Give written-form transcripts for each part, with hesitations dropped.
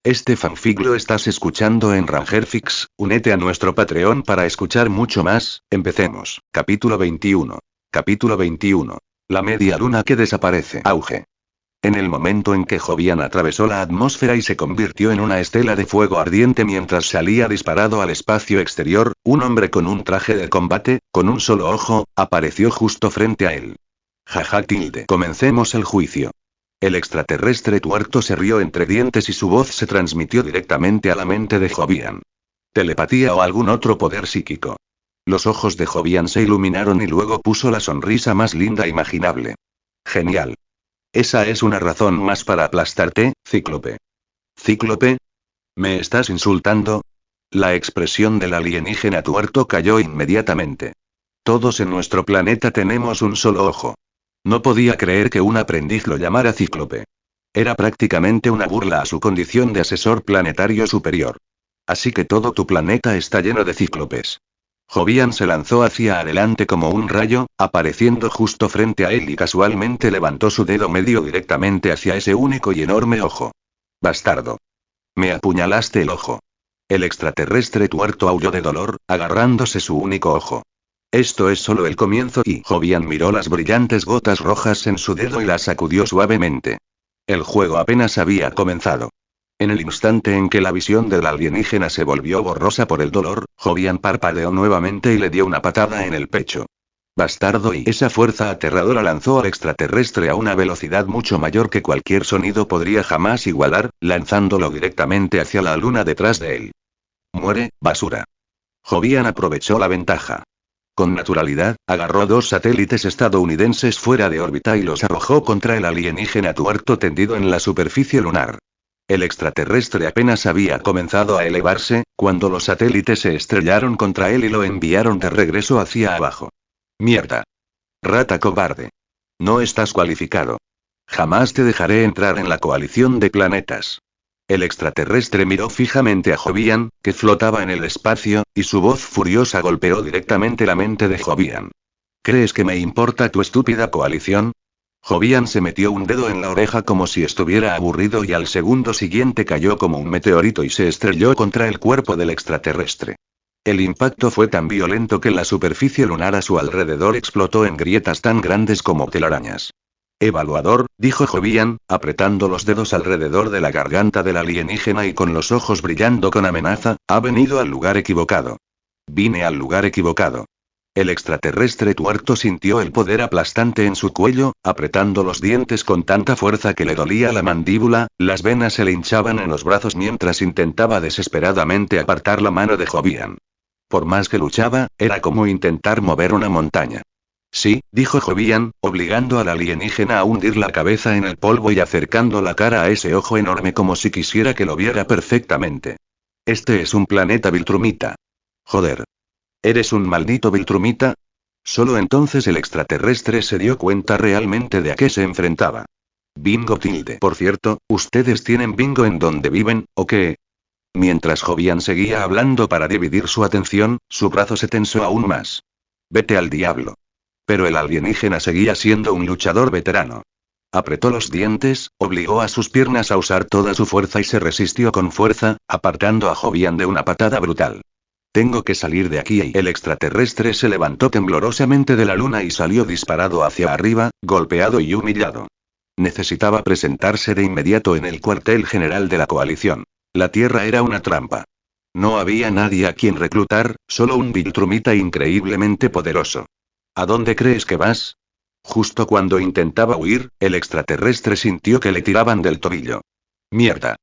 Este fanfic lo estás escuchando en Rangerfix, únete a nuestro Patreon para escuchar mucho más, empecemos. Capítulo 21. Capítulo 21. La media luna que desaparece. Auge. En el momento en que Jovian atravesó la atmósfera y se convirtió en una estela de fuego ardiente mientras salía disparado al espacio exterior, un hombre con un traje de combate, con un solo ojo, apareció justo frente a él. Jaja tilde. Comencemos el juicio. El extraterrestre tuerto se rió entre dientes y su voz se transmitió directamente a la mente de Jovian. Telepatía o algún otro poder psíquico. Los ojos de Jovian se iluminaron y luego puso la sonrisa más linda imaginable. Genial. Esa es una razón más para aplastarte, Cíclope. ¿Cíclope? ¿Me estás insultando? La expresión del alienígena tuerto cayó inmediatamente. Todos en nuestro planeta tenemos un solo ojo. No podía creer que un aprendiz lo llamara Cíclope. Era prácticamente una burla a su condición de asesor planetario superior. Así que todo tu planeta está lleno de cíclopes. Jovian se lanzó hacia adelante como un rayo, apareciendo justo frente a él y casualmente levantó su dedo medio directamente hacia ese único y enorme ojo. Bastardo. Me apuñalaste el ojo. El extraterrestre tuerto aulló de dolor, agarrándose su único ojo. Esto es solo el comienzo y Jovian miró las brillantes gotas rojas en su dedo y las sacudió suavemente. El juego apenas había comenzado. En el instante en que la visión del alienígena se volvió borrosa por el dolor, Jovian parpadeó nuevamente y le dio una patada en el pecho. Bastardo, y esa fuerza aterradora lanzó al extraterrestre a una velocidad mucho mayor que cualquier sonido podría jamás igualar, lanzándolo directamente hacia la luna detrás de él. Muere, basura. Jovian aprovechó la ventaja. Con naturalidad, agarró dos satélites estadounidenses fuera de órbita y los arrojó contra el alienígena tuerto tendido en la superficie lunar. El extraterrestre apenas había comenzado a elevarse, cuando los satélites se estrellaron contra él y lo enviaron de regreso hacia abajo. Mierda. Rata cobarde. No estás cualificado. Jamás te dejaré entrar en la coalición de planetas. El extraterrestre miró fijamente a Jovian, que flotaba en el espacio, y su voz furiosa golpeó directamente la mente de Jovian. ¿Crees que me importa tu estúpida coalición? Jovian se metió un dedo en la oreja como si estuviera aburrido y al segundo siguiente cayó como un meteorito y se estrelló contra el cuerpo del extraterrestre. El impacto fue tan violento que la superficie lunar a su alrededor explotó en grietas tan grandes como telarañas. Evaluador, dijo Jovian, apretando los dedos alrededor de la garganta del alienígena y con los ojos brillando con amenaza, ha venido al lugar equivocado. Vine al lugar equivocado. El extraterrestre tuerto sintió el poder aplastante en su cuello, apretando los dientes con tanta fuerza que le dolía la mandíbula, las venas se le hinchaban en los brazos mientras intentaba desesperadamente apartar la mano de Jovian. Por más que luchaba, era como intentar mover una montaña. Sí, dijo Jovian, obligando al alienígena a hundir la cabeza en el polvo y acercando la cara a ese ojo enorme como si quisiera que lo viera perfectamente. Este es un planeta viltrumita. Joder. ¿Eres un maldito viltrumita? Solo entonces el extraterrestre se dio cuenta realmente de a qué se enfrentaba. Bingo tilde. Por cierto, ¿ustedes tienen bingo en donde viven, o qué? Mientras Jovian seguía hablando para dividir su atención, su brazo se tensó aún más. Vete al diablo. Pero el alienígena seguía siendo un luchador veterano. Apretó los dientes, obligó a sus piernas a usar toda su fuerza y se resistió con fuerza, apartando a Jovian de una patada brutal. Tengo que salir de aquí. Y el extraterrestre se levantó temblorosamente de la luna y salió disparado hacia arriba, golpeado y humillado. Necesitaba presentarse de inmediato en el cuartel general de la coalición. La Tierra era una trampa. No había nadie a quien reclutar, solo un viltrumita increíblemente poderoso. ¿A dónde crees que vas? Justo cuando intentaba huir, el extraterrestre sintió que le tiraban del tobillo. Mierda.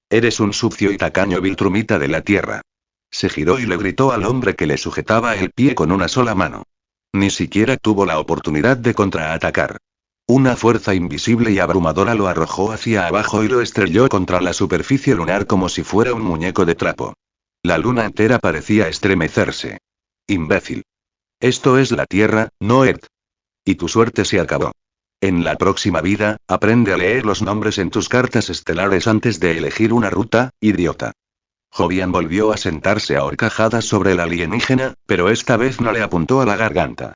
Eres un sucio y tacaño viltrumita de la Tierra. Se giró y le gritó al hombre que le sujetaba el pie con una sola mano. Ni siquiera tuvo la oportunidad de contraatacar. Una fuerza invisible y abrumadora lo arrojó hacia abajo y lo estrelló contra la superficie lunar como si fuera un muñeco de trapo. La luna entera parecía estremecerse. Imbécil. Esto es la Tierra, no Earth. Y tu suerte se acabó. En la próxima vida, aprende a leer los nombres en tus cartas estelares antes de elegir una ruta, idiota. Jovian volvió a sentarse a horcajadas sobre el alienígena, pero esta vez no le apuntó a la garganta.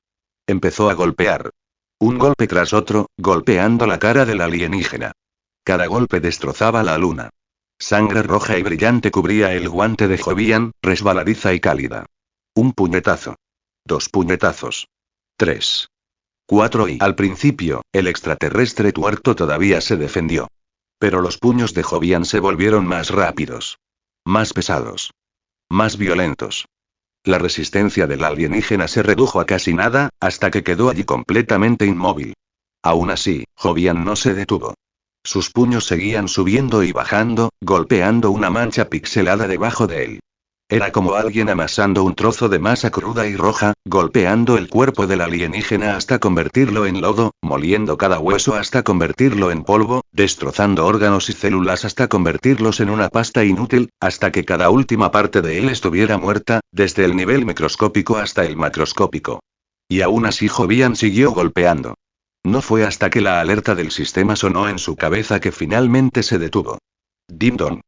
Empezó a golpear. Un golpe tras otro, golpeando la cara del alienígena. Cada golpe destrozaba la luna. Sangre roja y brillante cubría el guante de Jovian, resbaladiza y cálida. Un puñetazo. 2 puñetazos. 3. 4 y al principio, el extraterrestre tuerto todavía se defendió. Pero los puños de Jovian se volvieron más rápidos. Más pesados. Más violentos. La resistencia del alienígena se redujo a casi nada, hasta que quedó allí completamente inmóvil. Aún así, Jovian no se detuvo. Sus puños seguían subiendo y bajando, golpeando una mancha pixelada debajo de él. Era como alguien amasando un trozo de masa cruda y roja, golpeando el cuerpo del alienígena hasta convertirlo en lodo, moliendo cada hueso hasta convertirlo en polvo, destrozando órganos y células hasta convertirlos en una pasta inútil, hasta que cada última parte de él estuviera muerta, desde el nivel microscópico hasta el macroscópico. Y aún así Jovian siguió golpeando. No fue hasta que la alerta del sistema sonó en su cabeza que finalmente se detuvo. Ding dong.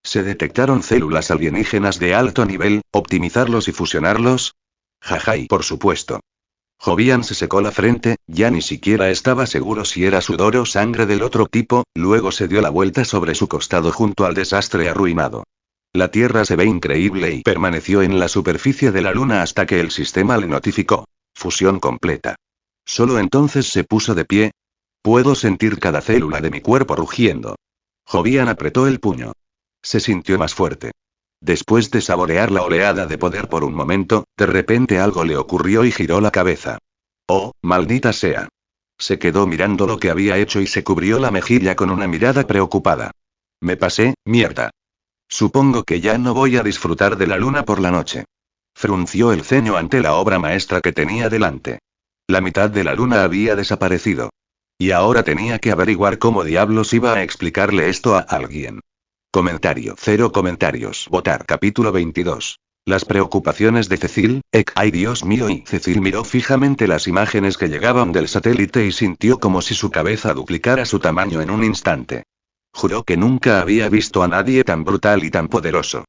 ¿Se detectaron células alienígenas de alto nivel, optimizarlos y fusionarlos? Jajay, por supuesto. Jovian se secó la frente, ya ni siquiera estaba seguro si era sudor o sangre del otro tipo, luego se dio la vuelta sobre su costado junto al desastre arruinado. La Tierra se ve increíble y permaneció en la superficie de la Luna hasta que el sistema le notificó. Fusión completa. Solo entonces se puso de pie. Puedo sentir cada célula de mi cuerpo rugiendo. Jovian apretó el puño. Se sintió más fuerte. Después de saborear la oleada de poder por un momento, de repente algo le ocurrió y giró la cabeza. ¡Oh, maldita sea! Se quedó mirando lo que había hecho y se cubrió la mejilla con una mirada preocupada. Me pasé, mierda. Supongo que ya no voy a disfrutar de la luna por la noche. Frunció el ceño ante la obra maestra que tenía delante. La mitad de la luna había desaparecido. Y ahora tenía que averiguar cómo diablos iba a explicarle esto a alguien. Comentario. 0 comentarios. Votar. Capítulo 22. Las preocupaciones de Cecil. Ay Dios mío. Y Cecil miró fijamente las imágenes que llegaban del satélite y sintió como si su cabeza duplicara su tamaño en un instante. Juró que nunca había visto a nadie tan brutal y tan poderoso.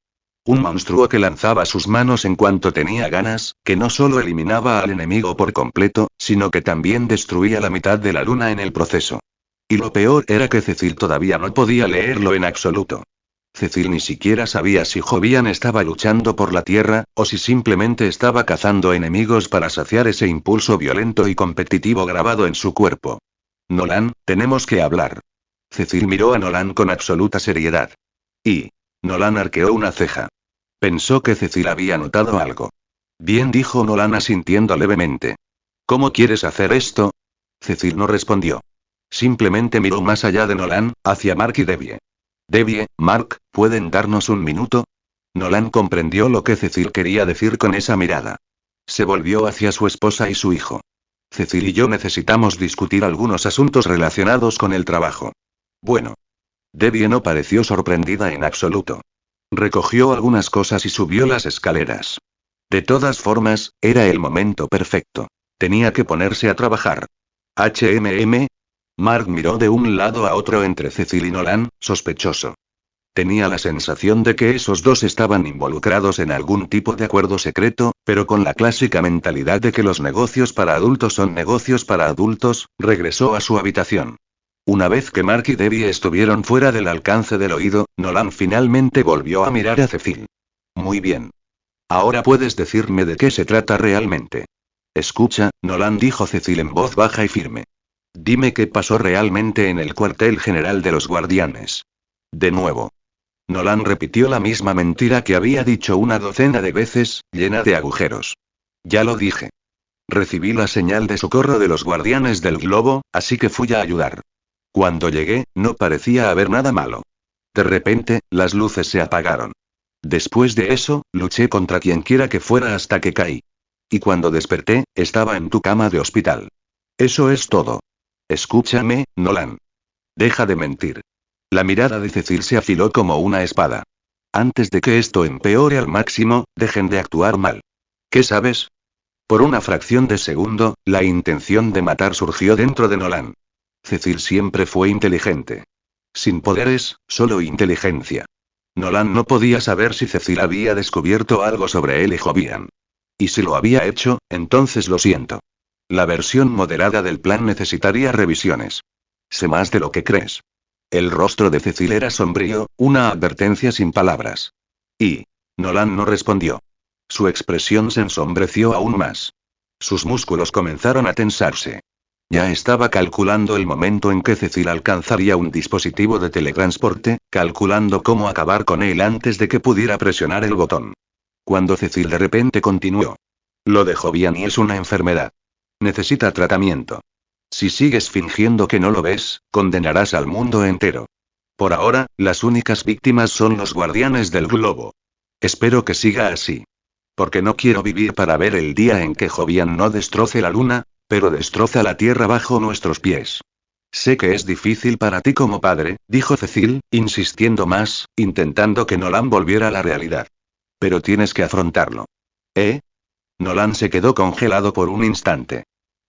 Un monstruo que lanzaba sus manos en cuanto tenía ganas, que no solo eliminaba al enemigo por completo, sino que también destruía la mitad de la luna en el proceso. Y lo peor era que Cecil todavía no podía leerlo en absoluto. Cecil ni siquiera sabía si Jovian estaba luchando por la Tierra, o si simplemente estaba cazando enemigos para saciar ese impulso violento y competitivo grabado en su cuerpo. Nolan, tenemos que hablar. Cecil miró a Nolan con absoluta seriedad. Y Nolan arqueó una ceja. Pensó que Cecil había notado algo. Bien, dijo Nolan asintiendo levemente. ¿Cómo quieres hacer esto? Cecil no respondió. Simplemente miró más allá de Nolan, hacia Mark y Debbie. Debbie, Mark, ¿pueden darnos un minuto? Nolan comprendió lo que Cecil quería decir con esa mirada. Se volvió hacia su esposa y su hijo. Cecil y yo necesitamos discutir algunos asuntos relacionados con el trabajo. Bueno. Debbie no pareció sorprendida en absoluto. Recogió algunas cosas y subió las escaleras. De todas formas, era el momento perfecto. Tenía que ponerse a trabajar. Mark miró de un lado a otro entre Cecil y Nolan, sospechoso. Tenía la sensación de que esos dos estaban involucrados en algún tipo de acuerdo secreto, pero con la clásica mentalidad de que los negocios para adultos son negocios para adultos, regresó a su habitación. Una vez que Mark y Debbie estuvieron fuera del alcance del oído, Nolan finalmente volvió a mirar a Cecil. Muy bien. Ahora puedes decirme de qué se trata realmente. Escucha, Nolan, dijo Cecil en voz baja y firme. Dime qué pasó realmente en el cuartel general de los guardianes. De nuevo. Nolan repitió la misma mentira que había dicho una docena de veces, llena de agujeros. Ya lo dije. Recibí la señal de socorro de los guardianes del globo, así que fui a ayudar. Cuando llegué, no parecía haber nada malo. De repente, las luces se apagaron. Después de eso, luché contra quienquiera que fuera hasta que caí. Y cuando desperté, estaba en tu cama de hospital. Eso es todo. Escúchame, Nolan. Deja de mentir. La mirada de Cecil se afiló como una espada. Antes de que esto empeore al máximo, dejen de actuar mal. ¿Qué sabes? Por una fracción de segundo, la intención de matar surgió dentro de Nolan. Cecil siempre fue inteligente. Sin poderes, solo inteligencia. Nolan no podía saber si Cecil había descubierto algo sobre él y Jovian. Y si lo había hecho, entonces lo siento. La versión moderada del plan necesitaría revisiones. Sé más de lo que crees. El rostro de Cecil era sombrío, una advertencia sin palabras. Y Nolan no respondió. Su expresión se ensombreció aún más. Sus músculos comenzaron a tensarse. Ya estaba calculando el momento en que Cecil alcanzaría un dispositivo de teletransporte, calculando cómo acabar con él antes de que pudiera presionar el botón. Cuando Cecil de repente continuó. Lo de Jovian es una enfermedad. Necesita tratamiento. Si sigues fingiendo que no lo ves, condenarás al mundo entero. Por ahora, las únicas víctimas son los guardianes del globo. Espero que siga así. Porque no quiero vivir para ver el día en que Jovian no destroce la luna, pero destroza la tierra bajo nuestros pies. Sé que es difícil para ti como padre, dijo Cecil, insistiendo más, intentando que Nolan volviera a la realidad. Pero tienes que afrontarlo. ¿Eh? Nolan se quedó congelado por un instante.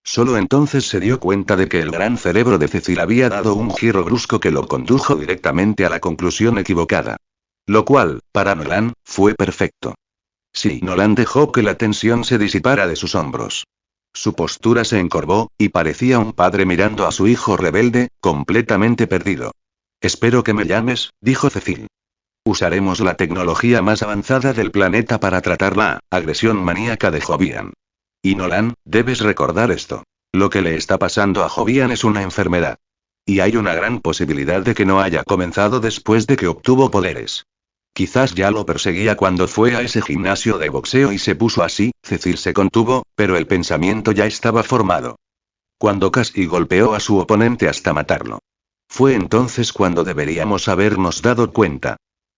Solo entonces se dio cuenta de que el gran cerebro de Cecil había dado un giro brusco que lo condujo directamente a la conclusión equivocada. Lo cual, para Nolan, fue perfecto. Sí, Nolan dejó que la tensión se disipara de sus hombros. Su postura se encorvó, y parecía un padre mirando a su hijo rebelde, completamente perdido. Espero que me llames, dijo Cecil. Usaremos la tecnología más avanzada del planeta para tratar la agresión maníaca de Jovian. Y Nolan, debes recordar esto. Lo que le está pasando a Jovian es una enfermedad. Y hay una gran posibilidad de que no haya comenzado después de que obtuvo poderes. Quizás ya lo perseguía cuando fue a ese gimnasio de boxeo y se puso así. Cecil se contuvo, pero el pensamiento ya estaba formado. Cuando casi golpeó a su oponente hasta matarlo. Fue entonces cuando deberíamos habernos dado cuenta.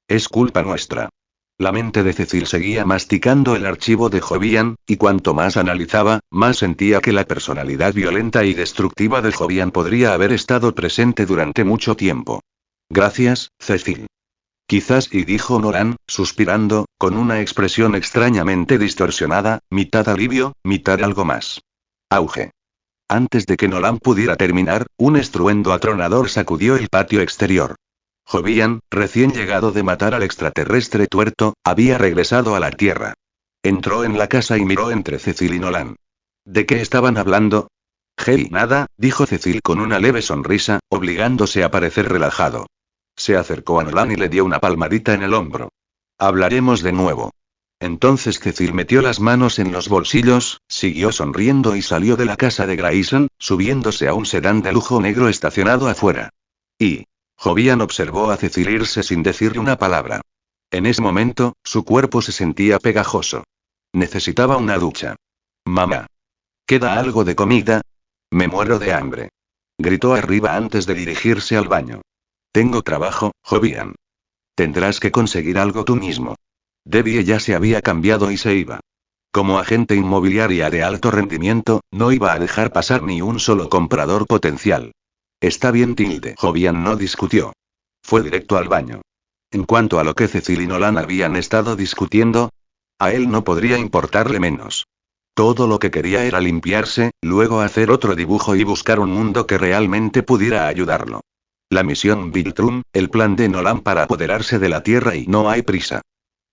Es culpa nuestra. La mente de Cecil seguía masticando el archivo de Jovian, y cuanto más analizaba, más sentía que la personalidad violenta y destructiva de Jovian podría haber estado presente durante mucho tiempo. Gracias, Cecil. Quizás, y dijo Nolan, suspirando, con una expresión extrañamente distorsionada, mitad alivio, mitad algo más. Auge. Antes de que Nolan pudiera terminar, un estruendo atronador sacudió el patio exterior. Jovian, recién llegado de matar al extraterrestre tuerto, había regresado a la Tierra. Entró en la casa y miró entre Cecil y Nolan. ¿De qué estaban hablando? Hey, nada, dijo Cecil con una leve sonrisa, obligándose a parecer relajado. Se acercó a Nolan y le dio una palmadita en el hombro. Hablaremos de nuevo. Entonces Cecil metió las manos en los bolsillos, siguió sonriendo y salió de la casa de Grayson, subiéndose a un sedán de lujo negro estacionado afuera. Y Jovian observó a Cecil irse sin decirle una palabra. En ese momento, su cuerpo se sentía pegajoso. Necesitaba una ducha. Mamá. ¿Queda algo de comida? Me muero de hambre. Gritó arriba antes de dirigirse al baño. Tengo trabajo, Jovian. Tendrás que conseguir algo tú mismo. Debbie ya se había cambiado y se iba. Como agente inmobiliaria de alto rendimiento, no iba a dejar pasar ni un solo comprador potencial. Está bien, Tilde. Jovian no discutió. Fue directo al baño. En cuanto a lo que Cecil y Nolan habían estado discutiendo, a él no podría importarle menos. Todo lo que quería era limpiarse, luego hacer otro dibujo y buscar un mundo que realmente pudiera ayudarlo. La misión Viltrum, el plan de Nolan para apoderarse de la Tierra y no hay prisa.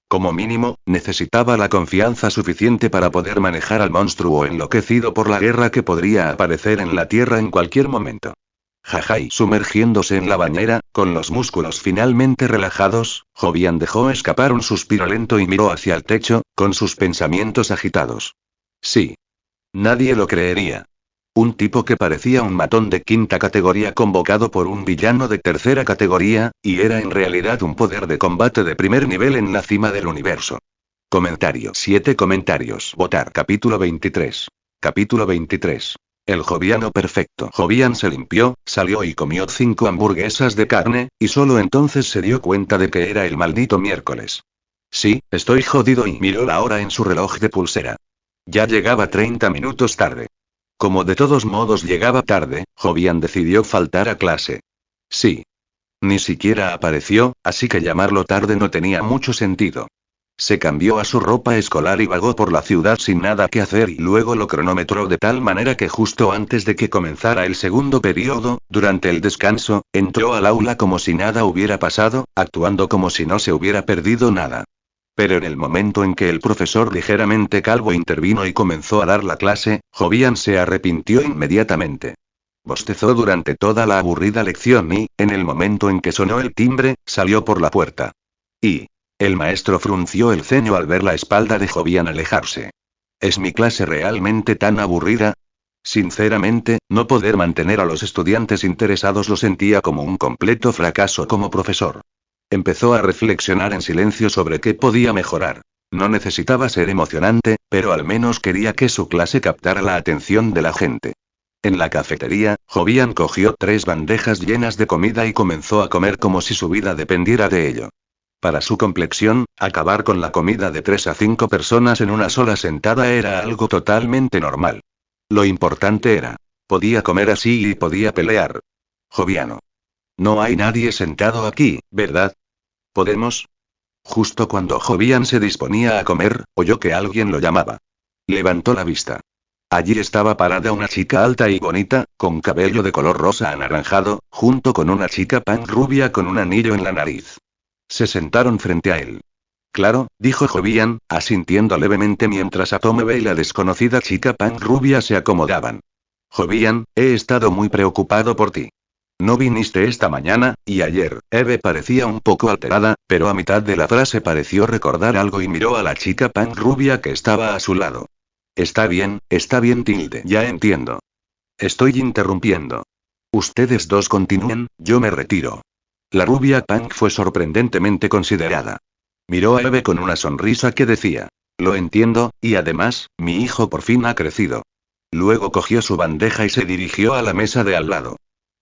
Como mínimo, necesitaba la confianza suficiente para poder manejar al monstruo enloquecido por la guerra que podría aparecer en la Tierra en cualquier momento. Jajay. Sumergiéndose en la bañera, con los músculos finalmente relajados, Jovian dejó escapar un suspiro lento y miró hacia el techo, con sus pensamientos agitados. Sí. Nadie lo creería. Un tipo que parecía un matón de quinta categoría convocado por un villano de tercera categoría, y era en realidad un poder de combate de primer nivel en la cima del universo. Comentario. 7 comentarios. Votar. Capítulo 23. Capítulo 23. El joviano perfecto. Jovian se limpió, salió y comió 5 hamburguesas de carne, y solo entonces se dio cuenta de que era el maldito miércoles. Sí, estoy jodido y miró la hora en su reloj de pulsera. Ya llegaba 30 minutos tarde. Como de todos modos llegaba tarde, Jovian decidió faltar a clase. Sí. Ni siquiera apareció, así que llamarlo tarde no tenía mucho sentido. Se cambió a su ropa escolar y vagó por la ciudad sin nada que hacer y luego lo cronometró de tal manera que justo antes de que comenzara el segundo periodo, durante el descanso, entró al aula como si nada hubiera pasado, actuando como si no se hubiera perdido nada. Pero en el momento en que el profesor ligeramente calvo intervino y comenzó a dar la clase, Jovian se arrepintió inmediatamente. Bostezó durante toda la aburrida lección y, en el momento en que sonó el timbre, salió por la puerta. Y... El maestro frunció el ceño al ver la espalda de Jovian alejarse. ¿Es mi clase realmente tan aburrida? Sinceramente, no poder mantener a los estudiantes interesados lo sentía como un completo fracaso como profesor. Empezó a reflexionar en silencio sobre qué podía mejorar. No necesitaba ser emocionante, pero al menos quería que su clase captara la atención de la gente. En la cafetería, Jovian cogió 3 bandejas llenas de comida y comenzó a comer como si su vida dependiera de ello. Para su complexión, acabar con la comida de 3 a 5 personas en una sola sentada era algo totalmente normal. Lo importante era, podía comer así y podía pelear. Joviano. No hay nadie sentado aquí, ¿verdad? ¿Podemos? Justo cuando Jovian se disponía a comer, oyó que alguien lo llamaba. Levantó la vista. Allí estaba parada una chica alta y bonita, con cabello de color rosa anaranjado, junto con una chica punk rubia con un anillo en la nariz. Se sentaron frente a él. Claro, dijo Jovian, asintiendo levemente mientras Atomebe y la desconocida chica punk rubia se acomodaban. Jovian, he estado muy preocupado por ti. No viniste esta mañana, y ayer. Eve parecía un poco alterada, pero a mitad de la frase pareció recordar algo y miró a la chica punk rubia que estaba a su lado. Está bien, Tilde. Ya entiendo. Estoy interrumpiendo. Ustedes dos continúen, yo me retiro. La rubia punk fue sorprendentemente considerada. Miró a Eve con una sonrisa que decía: lo entiendo, y además, mi hijo por fin ha crecido. Luego cogió su bandeja y se dirigió a la mesa de al lado.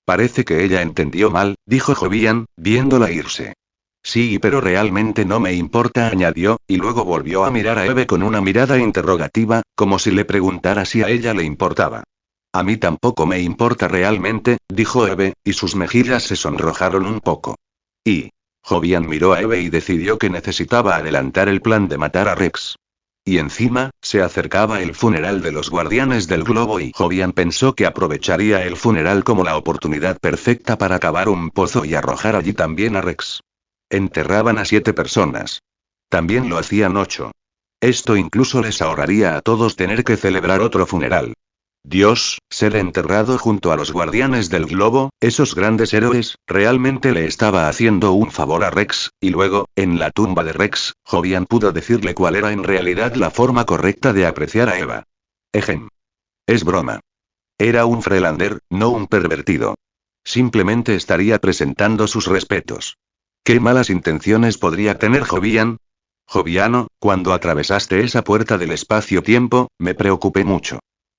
Parece que ella entendió mal, dijo Jovian, viéndola irse. Sí, pero realmente no me importa, añadió, y luego volvió a mirar a Eve con una mirada interrogativa, como si le preguntara si a ella le importaba. A mí tampoco me importa realmente, dijo Eve, y sus mejillas se sonrojaron un poco. Y... Jovian miró a Eve y decidió que necesitaba adelantar el plan de matar a Rex. Y encima, se acercaba el funeral de los guardianes del globo y Jovian pensó que aprovecharía el funeral como la oportunidad perfecta para cavar un pozo y arrojar allí también a Rex. Enterraban a 7 personas. También lo hacían 8. Esto incluso les ahorraría a todos tener que celebrar otro funeral. Dios, ser enterrado junto a los guardianes del globo, esos grandes héroes, realmente le estaba haciendo un favor a Rex, y luego, en la tumba de Rex, Jovian pudo decirle cuál era en realidad la forma correcta de apreciar a Eva. Ejem. Es broma. Era un Freelander, no un pervertido. Simplemente estaría presentando sus respetos. ¿Qué malas intenciones podría tener Jovian? Joviano, cuando atravesaste esa puerta del espacio-tiempo, me preocupé mucho.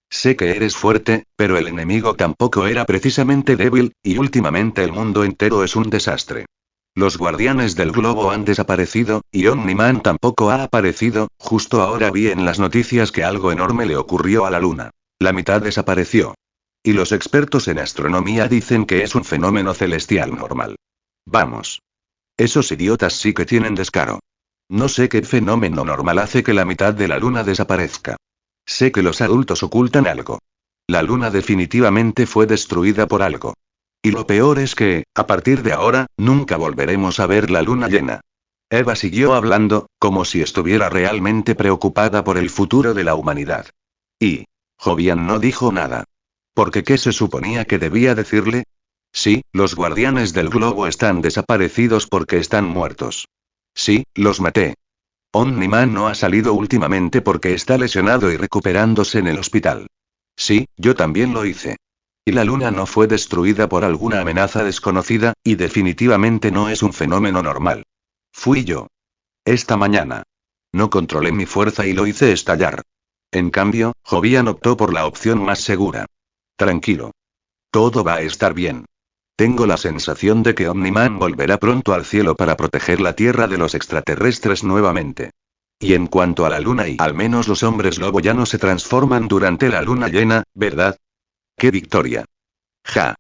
Sé que eres fuerte, pero el enemigo tampoco era precisamente débil, y últimamente el mundo entero es un desastre. Los guardianes del globo han desaparecido, y Omni-Man tampoco ha aparecido. Justo ahora vi en las noticias que algo enorme le ocurrió a la luna. La mitad desapareció. Y los expertos en astronomía dicen que es un fenómeno celestial normal. Vamos. Esos idiotas sí que tienen descaro. No sé qué fenómeno normal hace que la mitad de la luna desaparezca. Sé que los adultos ocultan algo. La luna definitivamente fue destruida por algo. Y lo peor es que, a partir de ahora, nunca volveremos a ver la luna llena. Eva siguió hablando, como si estuviera realmente preocupada por el futuro de la humanidad. Y... Jovian no dijo nada. ¿Porque qué se suponía que debía decirle? Sí, los guardianes del globo están desaparecidos porque están muertos. Sí, los maté. Omni-Man no ha salido últimamente porque está lesionado y recuperándose en el hospital. Sí, yo también lo hice. Y la luna no fue destruida por alguna amenaza desconocida, y definitivamente no es un fenómeno normal. Fui yo. Esta mañana. No controlé mi fuerza y lo hice estallar. En cambio, Jovian optó por la opción más segura. Tranquilo. Todo va a estar bien. Tengo la sensación de que Omni-Man volverá pronto al cielo para proteger la Tierra de los extraterrestres nuevamente. Y en cuanto a la luna y al menos los hombres lobo ya no se transforman durante la luna llena, ¿verdad? ¡Qué victoria! Ja.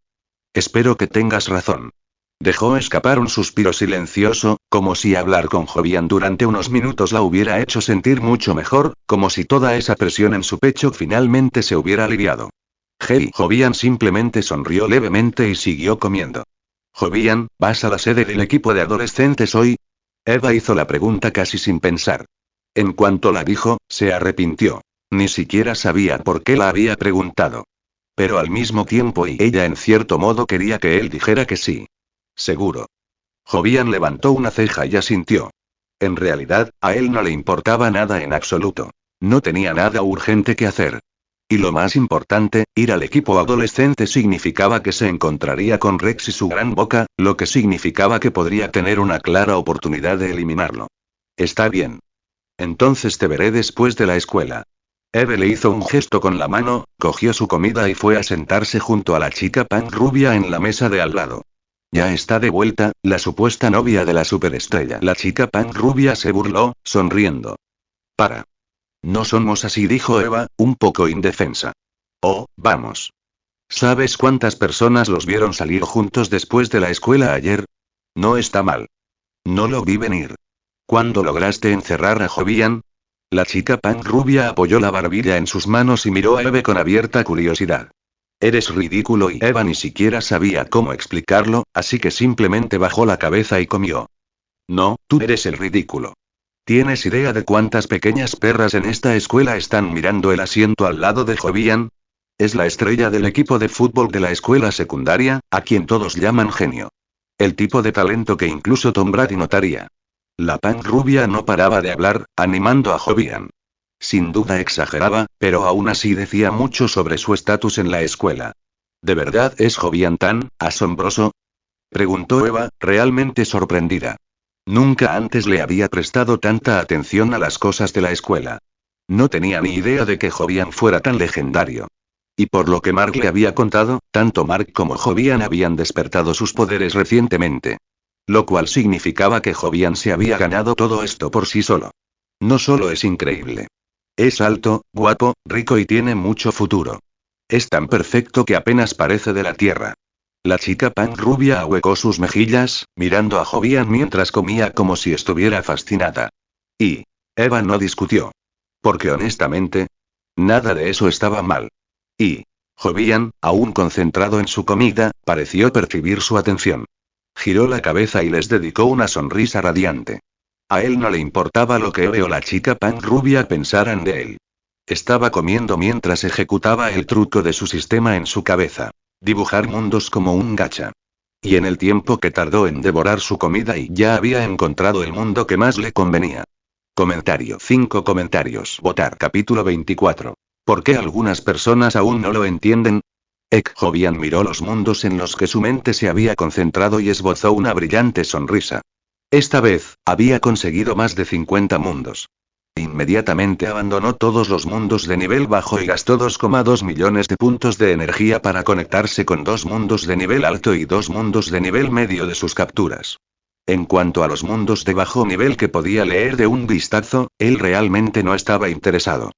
Espero que tengas razón. Dejó escapar un suspiro silencioso, como si hablar con Jovian durante unos minutos la hubiera hecho sentir mucho mejor, como si toda esa presión en su pecho finalmente se hubiera aliviado. Hey, Jovian simplemente sonrió levemente y siguió comiendo. Jovian, ¿vas a la sede del equipo de adolescentes hoy? Eva hizo la pregunta casi sin pensar. En cuanto la dijo, se arrepintió. Ni siquiera sabía por qué la había preguntado. Pero al mismo tiempo ella en cierto modo quería que él dijera que sí. Seguro. Jovian levantó una ceja y asintió. En realidad, a él no le importaba nada en absoluto. No tenía nada urgente que hacer. Y lo más importante, ir al equipo adolescente significaba que se encontraría con Rex y su gran boca, lo que significaba que podría tener una clara oportunidad de eliminarlo. Está bien. Entonces te veré después de la escuela. Eve le hizo un gesto con la mano, cogió su comida y fue a sentarse junto a la chica punk rubia en la mesa de al lado. Ya está de vuelta, la supuesta novia de la superestrella. La chica punk rubia se burló, sonriendo. Para. No somos así, dijo Eva, un poco indefensa. Oh, vamos. ¿Sabes cuántas personas los vieron salir juntos después de la escuela ayer? No está mal. No lo vi venir. ¿Cuándo lograste encerrar a Jovian? La chica punk rubia apoyó la barbilla en sus manos y miró a Eve con abierta curiosidad. Eres ridículo, y Eva ni siquiera sabía cómo explicarlo, así que simplemente bajó la cabeza y comió. No, tú eres el ridículo. ¿Tienes idea de cuántas pequeñas perras en esta escuela están mirando el asiento al lado de Jovian? Es la estrella del equipo de fútbol de la escuela secundaria, a quien todos llaman genio. El tipo de talento que incluso Tom Brady notaría. La punk rubia no paraba de hablar, animando a Jovian. Sin duda exageraba, pero aún así decía mucho sobre su estatus en la escuela. ¿De verdad es Jovian tan asombroso? Preguntó Eva, realmente sorprendida. Nunca antes le había prestado tanta atención a las cosas de la escuela. No tenía ni idea de que Jovian fuera tan legendario. Y por lo que Mark le había contado, tanto Mark como Jovian habían despertado sus poderes recientemente. Lo cual significaba que Jovian se había ganado todo esto por sí solo. No solo es increíble. Es alto, guapo, rico y tiene mucho futuro. Es tan perfecto que apenas parece de la tierra. La chica punk rubia ahuecó sus mejillas, mirando a Jovian mientras comía como si estuviera fascinada. Y Eva no discutió. Porque honestamente, nada de eso estaba mal. Y Jovian, aún concentrado en su comida, pareció percibir su atención. Giró la cabeza y les dedicó una sonrisa radiante. A él no le importaba lo que Eve o la chica punk rubia pensaran de él. Estaba comiendo mientras ejecutaba el truco de su sistema en su cabeza. Dibujar mundos como un gacha. Y en el tiempo que tardó en devorar su comida y ya había encontrado el mundo que más le convenía. Comentario. 5 comentarios. Votar. Capítulo 24. ¿Por qué algunas personas aún no lo entienden? Jovian miró los mundos en los que su mente se había concentrado y esbozó una brillante sonrisa. Esta vez, había conseguido más de 50 mundos. Inmediatamente abandonó todos los mundos de nivel bajo y gastó 2,2 millones de puntos de energía para conectarse con 2 mundos de nivel alto y 2 mundos de nivel medio de sus capturas. En cuanto a los mundos de bajo nivel que podía leer de un vistazo, él realmente no estaba interesado.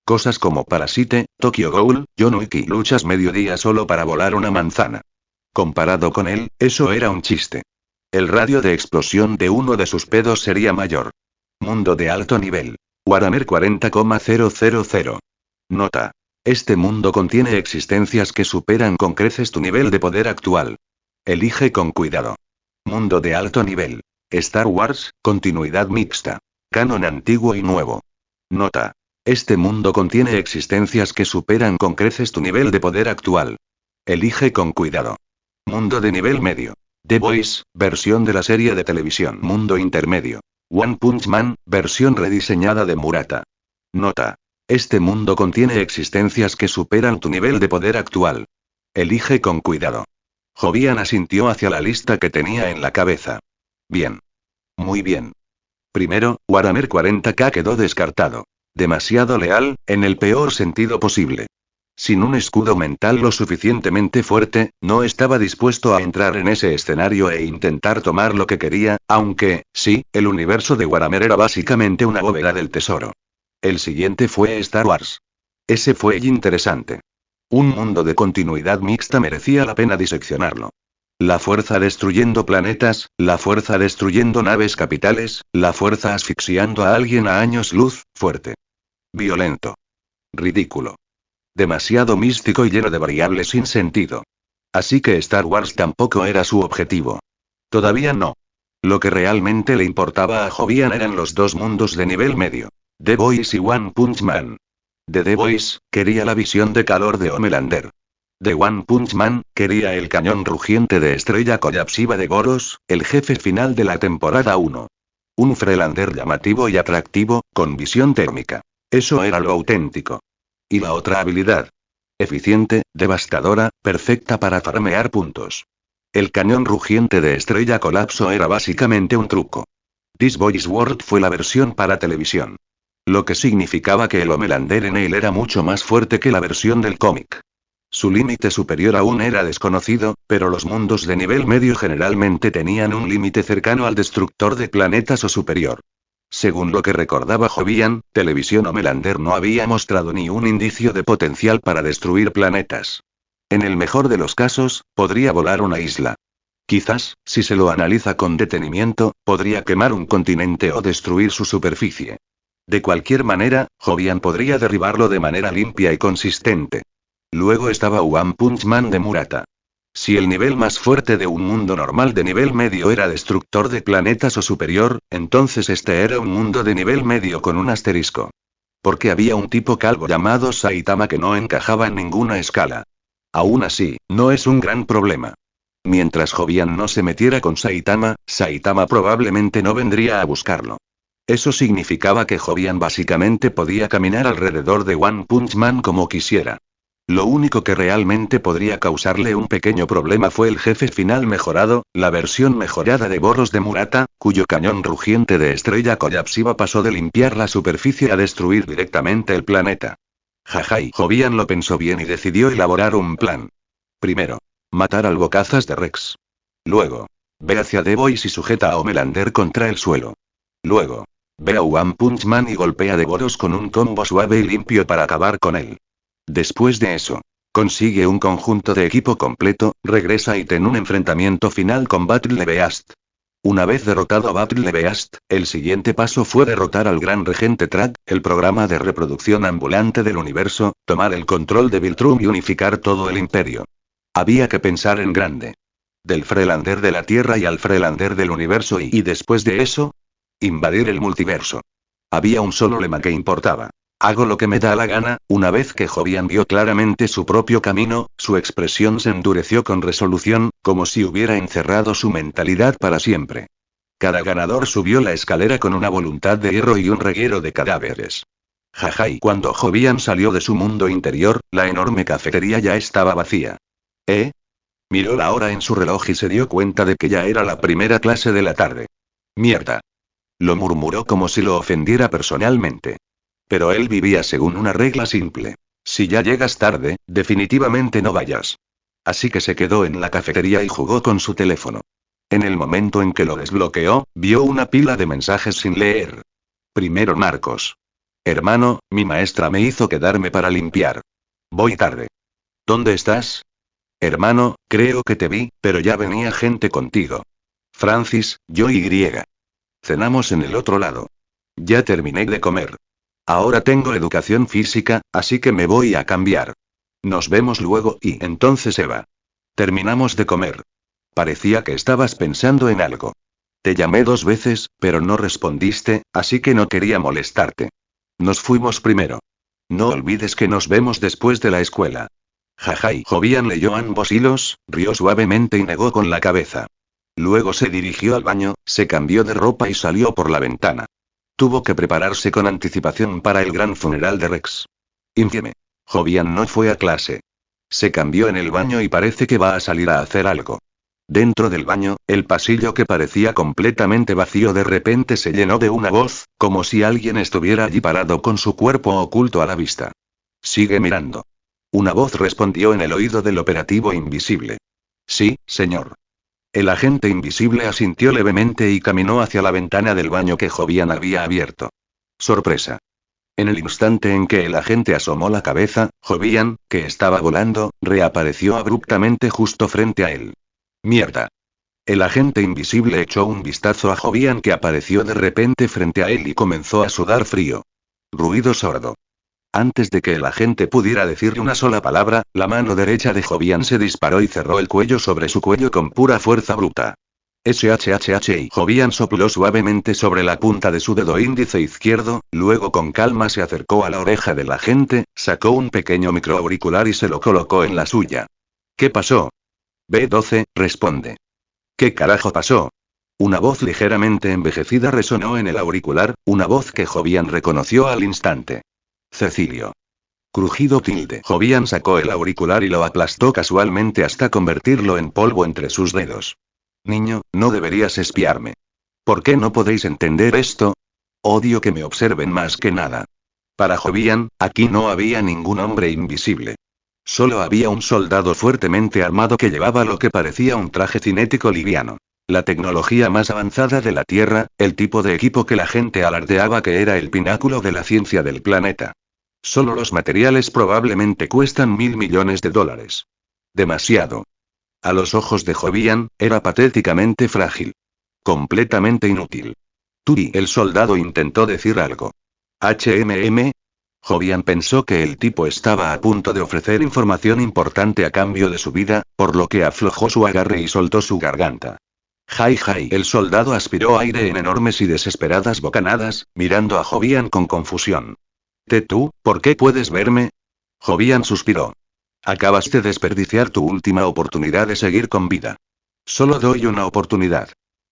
Cosas como Parasite, Tokyo Ghoul, John Wick y luchas mediodía solo para volar una manzana. Comparado con él, eso era un chiste. El radio de explosión de uno de sus pedos sería mayor. Mundo de alto nivel. Warhammer 40,000. Nota. Este mundo contiene existencias que superan con creces tu nivel de poder actual. Elige con cuidado. Mundo de alto nivel. Star Wars, continuidad mixta. Canon antiguo y nuevo. Nota. Este mundo contiene existencias que superan con creces tu nivel de poder actual. Elige con cuidado. Mundo de nivel medio. The Voice, versión de la serie de televisión. Mundo intermedio. One Punch Man, versión rediseñada de Murata. Nota. Este mundo contiene existencias que superan tu nivel de poder actual. Elige con cuidado. Jovian asintió hacia la lista que tenía en la cabeza. Bien. Muy bien. Primero, Warhammer 40K quedó descartado. Demasiado leal, en el peor sentido posible. Sin un escudo mental lo suficientemente fuerte, no estaba dispuesto a entrar en ese escenario e intentar tomar lo que quería, aunque, sí, el universo de Warhammer era básicamente una bóveda del tesoro. El siguiente fue Star Wars. Ese fue interesante. Un mundo de continuidad mixta merecía la pena diseccionarlo. La fuerza destruyendo planetas, la fuerza destruyendo naves capitales, la fuerza asfixiando a alguien a años luz, fuerte. Violento. Ridículo. Demasiado místico y lleno de variables sin sentido. Así que Star Wars tampoco era su objetivo. Todavía no. Lo que realmente le importaba a Jovian eran los 2 mundos de nivel medio. The Voice y One Punch Man. De The Voice, quería la visión de calor de Homelander. The One Punch Man quería el cañón rugiente de estrella colapsiva de Goros, el jefe final de la temporada 1. Un Freelander llamativo y atractivo, con visión térmica. Eso era lo auténtico. Y la otra habilidad. Eficiente, devastadora, perfecta para farmear puntos. El cañón rugiente de estrella colapso era básicamente un truco. This Boy's World fue la versión para televisión. Lo que significaba que el Homelander en él era mucho más fuerte que la versión del cómic. Su límite superior aún era desconocido, pero los mundos de nivel medio generalmente tenían un límite cercano al destructor de planetas o superior. Según lo que recordaba Jovian, Televisión Homelander no había mostrado ni un indicio de potencial para destruir planetas. En el mejor de los casos, podría volar una isla. Quizás, si se lo analiza con detenimiento, podría quemar un continente o destruir su superficie. De cualquier manera, Jovian podría derribarlo de manera limpia y consistente. Luego estaba One Punch Man de Murata. Si el nivel más fuerte de un mundo normal de nivel medio era destructor de planetas o superior, entonces este era un mundo de nivel medio con un asterisco. Porque había un tipo calvo llamado Saitama que no encajaba en ninguna escala. Aún así, no es un gran problema. Mientras Jovian no se metiera con Saitama, Saitama probablemente no vendría a buscarlo. Eso significaba que Jovian básicamente podía caminar alrededor de One Punch Man como quisiera. Lo único que realmente podría causarle un pequeño problema fue el jefe final mejorado, la versión mejorada de Boros de Murata, cuyo cañón rugiente de estrella colapsiva pasó de limpiar la superficie a destruir directamente el planeta. Jajai Jovian lo pensó bien y decidió elaborar un plan. Primero, matar al bocazas de Rex. Luego, ve hacia The Boys y sujeta a Homelander contra el suelo. Luego, ve a One Punch Man y golpea a The Boros con un combo suave y limpio para acabar con él. Después de eso, consigue un conjunto de equipo completo, regresa y ten un enfrentamiento final con Battle Beast. Una vez derrotado a Battle Beast, el siguiente paso fue derrotar al Gran Regente Trad, el programa de reproducción ambulante del universo, tomar el control de Viltrum y unificar todo el imperio. Había que pensar en grande. Del Freelander de la Tierra y al Freelander del universo y después de eso, invadir el multiverso. Había un solo lema que importaba. Hago lo que me da la gana. Una vez que Jovian vio claramente su propio camino, su expresión se endureció con resolución, como si hubiera encerrado su mentalidad para siempre. Cada ganador subió la escalera con una voluntad de hierro y un reguero de cadáveres. Jajai. Cuando Jovian salió de su mundo interior, la enorme cafetería ya estaba vacía. Miró la hora en su reloj y se dio cuenta de que ya era la primera clase de la tarde. Mierda. Lo murmuró como si lo ofendiera personalmente. Pero él vivía según una regla simple. Si ya llegas tarde, definitivamente no vayas. Así que se quedó en la cafetería y jugó con su teléfono. En el momento en que lo desbloqueó, vio una pila de mensajes sin leer. Primero Marcos. Hermano, mi maestra me hizo quedarme para limpiar. Voy tarde. ¿Dónde estás? Hermano, creo que te vi, pero ya venía gente contigo. Francis, yo y griega. Cenamos en el otro lado. Ya terminé de comer. Ahora tengo educación física, así que me voy a cambiar. Nos vemos luego y entonces Eva. Terminamos de comer. Parecía que estabas pensando en algo. Te llamé 2 veces, pero no respondiste, así que no quería molestarte. Nos fuimos primero. No olvides que nos vemos después de la escuela. Jajai. Jovian leyó ambos hilos, rió suavemente y negó con la cabeza. Luego se dirigió al baño, se cambió de ropa y salió por la ventana. Tuvo que prepararse con anticipación para el gran funeral de Rex. Infieme. Jovian no fue a clase. Se cambió en el baño y parece que va a salir a hacer algo. Dentro del baño, el pasillo que parecía completamente vacío de repente se llenó de una voz, como si alguien estuviera allí parado con su cuerpo oculto a la vista. Sigue mirando. Una voz respondió en el oído del operativo invisible. Sí, señor. El agente invisible asintió levemente y caminó hacia la ventana del baño que Jovian había abierto. Sorpresa. En el instante en que el agente asomó la cabeza, Jovian, que estaba volando, reapareció abruptamente justo frente a él. Mierda. El agente invisible echó un vistazo a Jovian que apareció de repente frente a él y comenzó a sudar frío. Ruido sordo. Antes de que el agente pudiera decirle una sola palabra, la mano derecha de Jovian se disparó y cerró el cuello sobre su cuello con pura fuerza bruta. SHHH y Jovian sopló suavemente sobre la punta de su dedo índice izquierdo, luego con calma se acercó a la oreja del agente, sacó un pequeño microauricular y se lo colocó en la suya. ¿Qué pasó? B12, responde. ¿Qué carajo pasó? Una voz ligeramente envejecida resonó en el auricular, una voz que Jovian reconoció al instante. Cecilio. Crujido tilde. Jovian sacó el auricular y lo aplastó casualmente hasta convertirlo en polvo entre sus dedos. Niño, no deberías espiarme. ¿Por qué no podéis entender esto? Odio que me observen más que nada. Para Jovian, aquí no había ningún hombre invisible. Solo había un soldado fuertemente armado que llevaba lo que parecía un traje cinético liviano. La tecnología más avanzada de la Tierra, el tipo de equipo que la gente alardeaba que era el pináculo de la ciencia del planeta. Solo los materiales probablemente cuestan $1.000 millones. Demasiado. A los ojos de Jovian, era patéticamente frágil. Completamente inútil. Turi, el soldado intentó decir algo. HMM. Jovian pensó que el tipo estaba a punto de ofrecer información importante a cambio de su vida, por lo que aflojó su agarre y soltó su garganta. Jai jai. El soldado aspiró aire en enormes y desesperadas bocanadas, mirando a Jovian con confusión. ¿Tú, por qué puedes verme? Jovian suspiró. Acabas de desperdiciar tu última oportunidad de seguir con vida. Solo doy una oportunidad.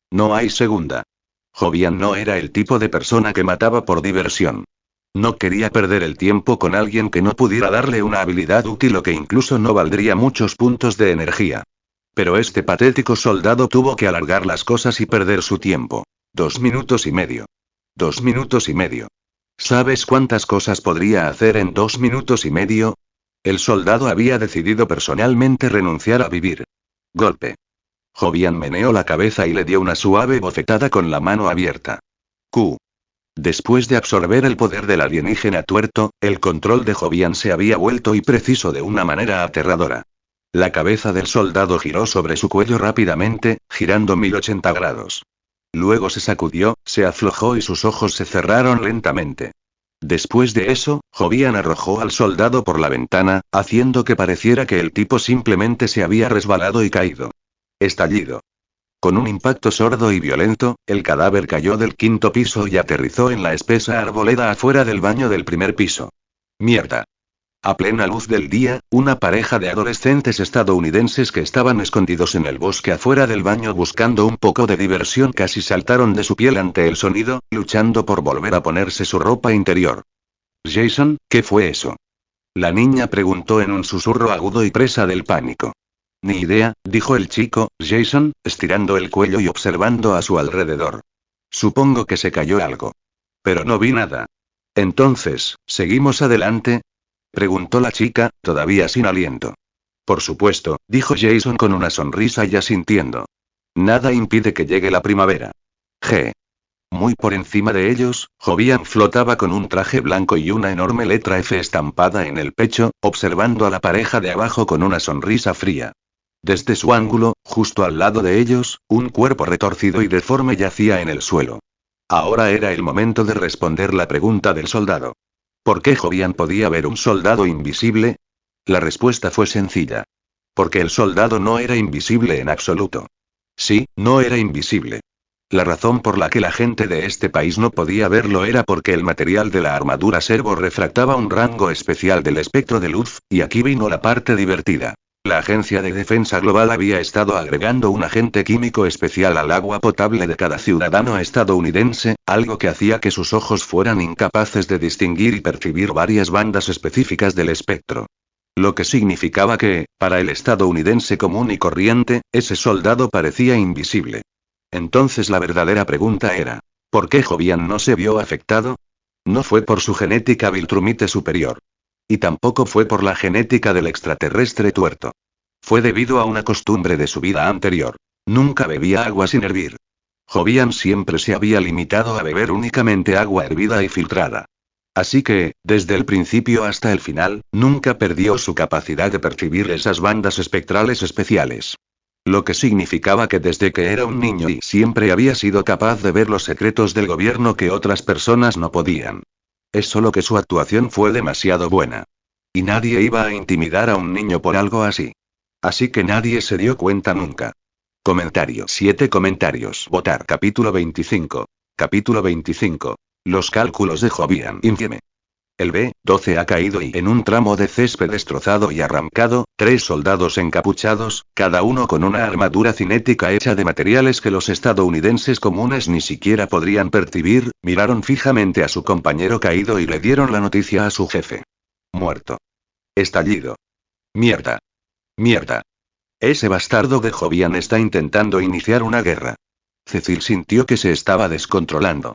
No hay segunda. Jovian no era el tipo de persona que mataba por diversión. No quería perder el tiempo con alguien que no pudiera darle una habilidad útil o que incluso no valdría muchos puntos de energía. Pero este patético soldado tuvo que alargar las cosas y perder su tiempo. 2 minutos y medio. 2 minutos y medio. ¿Sabes cuántas cosas podría hacer en 2 minutos y medio? El soldado había decidido personalmente renunciar a vivir. Golpe. Jovian meneó la cabeza y le dio una suave bofetada con la mano abierta. Q. Después de absorber el poder del alienígena tuerto, el control de Jovian se había vuelto impreciso de una manera aterradora. La cabeza del soldado giró sobre su cuello rápidamente, girando 1080 grados. Luego se sacudió, se aflojó y sus ojos se cerraron lentamente. Después de eso, Jovian arrojó al soldado por la ventana, haciendo que pareciera que el tipo simplemente se había resbalado y caído. Estallido. Con un impacto sordo y violento, el cadáver cayó del 5.º piso y aterrizó en la espesa arboleda afuera del baño del primer piso. Mierda. A plena luz del día, una pareja de adolescentes estadounidenses que estaban escondidos en el bosque afuera del baño buscando un poco de diversión casi saltaron de su piel ante el sonido, luchando por volver a ponerse su ropa interior. Jason, ¿qué fue eso? La niña preguntó en un susurro agudo y presa del pánico. Ni idea, dijo el chico, Jason, estirando el cuello y observando a su alrededor. Supongo que se cayó algo. Pero no vi nada. Entonces, ¿seguimos adelante? Preguntó la chica, todavía sin aliento. Por supuesto, dijo Jason con una sonrisa y asintiendo. Nada impide que llegue la primavera. G. Muy por encima de ellos, Jovian flotaba con un traje blanco y una enorme letra F estampada en el pecho, observando a la pareja de abajo con una sonrisa fría. Desde su ángulo, justo al lado de ellos, un cuerpo retorcido y deforme yacía en el suelo. Ahora era el momento de responder la pregunta del soldado. ¿Por qué Jovian podía ver un soldado invisible? La respuesta fue sencilla. Porque el soldado no era invisible en absoluto. Sí, no era invisible. La razón por la que la gente de este país no podía verlo era porque el material de la armadura servo refractaba un rango especial del espectro de luz, y aquí vino la parte divertida. La Agencia de Defensa Global había estado agregando un agente químico especial al agua potable de cada ciudadano estadounidense, algo que hacía que sus ojos fueran incapaces de distinguir y percibir varias bandas específicas del espectro. Lo que significaba que, para el estadounidense común y corriente, ese soldado parecía invisible. Entonces la verdadera pregunta era, ¿por qué Jovian no se vio afectado? No fue por su genética Viltrumite superior. Y tampoco fue por la genética del extraterrestre tuerto. Fue debido a una costumbre de su vida anterior. Nunca bebía agua sin hervir. Jovian siempre se había limitado a beber únicamente agua hervida y filtrada. Así que, desde el principio hasta el final, nunca perdió su capacidad de percibir esas bandas espectrales especiales. Lo que significaba que desde que era un niño y siempre había sido capaz de ver los secretos del gobierno que otras personas no podían. Es solo que su actuación fue demasiado buena. Y nadie iba a intimidar a un niño por algo así. Así que nadie se dio cuenta nunca. Comentario. 7 comentarios. Votar. Capítulo 25. Capítulo 25. Los cálculos de Jovian. Infieme. El B-12 ha caído y en un tramo de césped destrozado y arrancado, 3 soldados encapuchados, cada uno con una armadura cinética hecha de materiales que los estadounidenses comunes ni siquiera podrían percibir, miraron fijamente a su compañero caído y le dieron la noticia a su jefe. Muerto. Estallido. Mierda. Mierda. Ese bastardo de Jovian está intentando iniciar una guerra. Cecil sintió que se estaba descontrolando.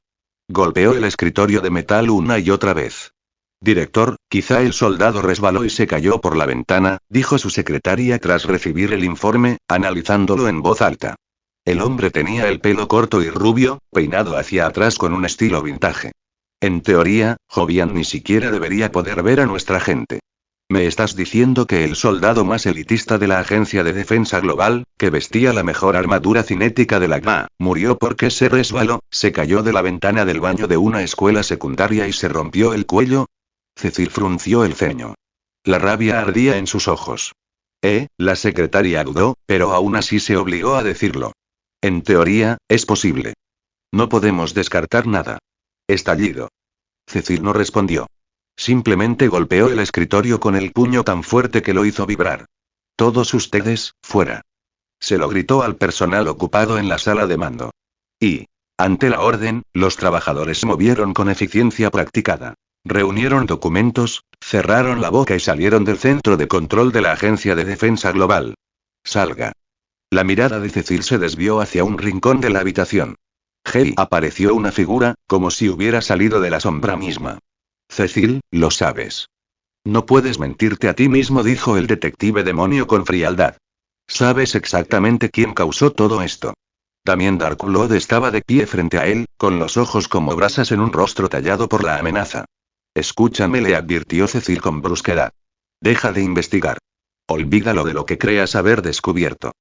Golpeó el escritorio de metal una y otra vez. Director, quizá el soldado resbaló y se cayó por la ventana, dijo su secretaria tras recibir el informe, analizándolo en voz alta. El hombre tenía el pelo corto y rubio, peinado hacia atrás con un estilo vintage. En teoría, Jovian ni siquiera debería poder ver a nuestra gente. ¿Me estás diciendo que el soldado más elitista de la Agencia de Defensa Global, que vestía la mejor armadura cinética de la GMA, murió porque se resbaló, se cayó de la ventana del baño de una escuela secundaria y se rompió el cuello? Cecil frunció el ceño. La rabia ardía en sus ojos. La secretaria dudó, pero aún así se obligó a decirlo. En teoría, es posible. No podemos descartar nada. Estallido. Cecil no respondió. Simplemente golpeó el escritorio con el puño tan fuerte que lo hizo vibrar. Todos ustedes, fuera. Se lo gritó al personal ocupado en la sala de mando. Y, ante la orden, los trabajadores se movieron con eficiencia practicada. Reunieron documentos, cerraron la boca y salieron del centro de control de la Agencia de Defensa Global. Salga. La mirada de Cecil se desvió hacia un rincón de la habitación. Apareció una figura, como si hubiera salido de la sombra misma. Cecil, lo sabes. No puedes mentirte a ti mismo, dijo el detective demonio con frialdad. Sabes exactamente quién causó todo esto. Damien Darkblood estaba de pie frente a él, con los ojos como brasas en un rostro tallado por la amenaza. Escúchame, le advirtió Cecil con brusquedad. Deja de investigar. Olvídalo de lo que creas haber descubierto.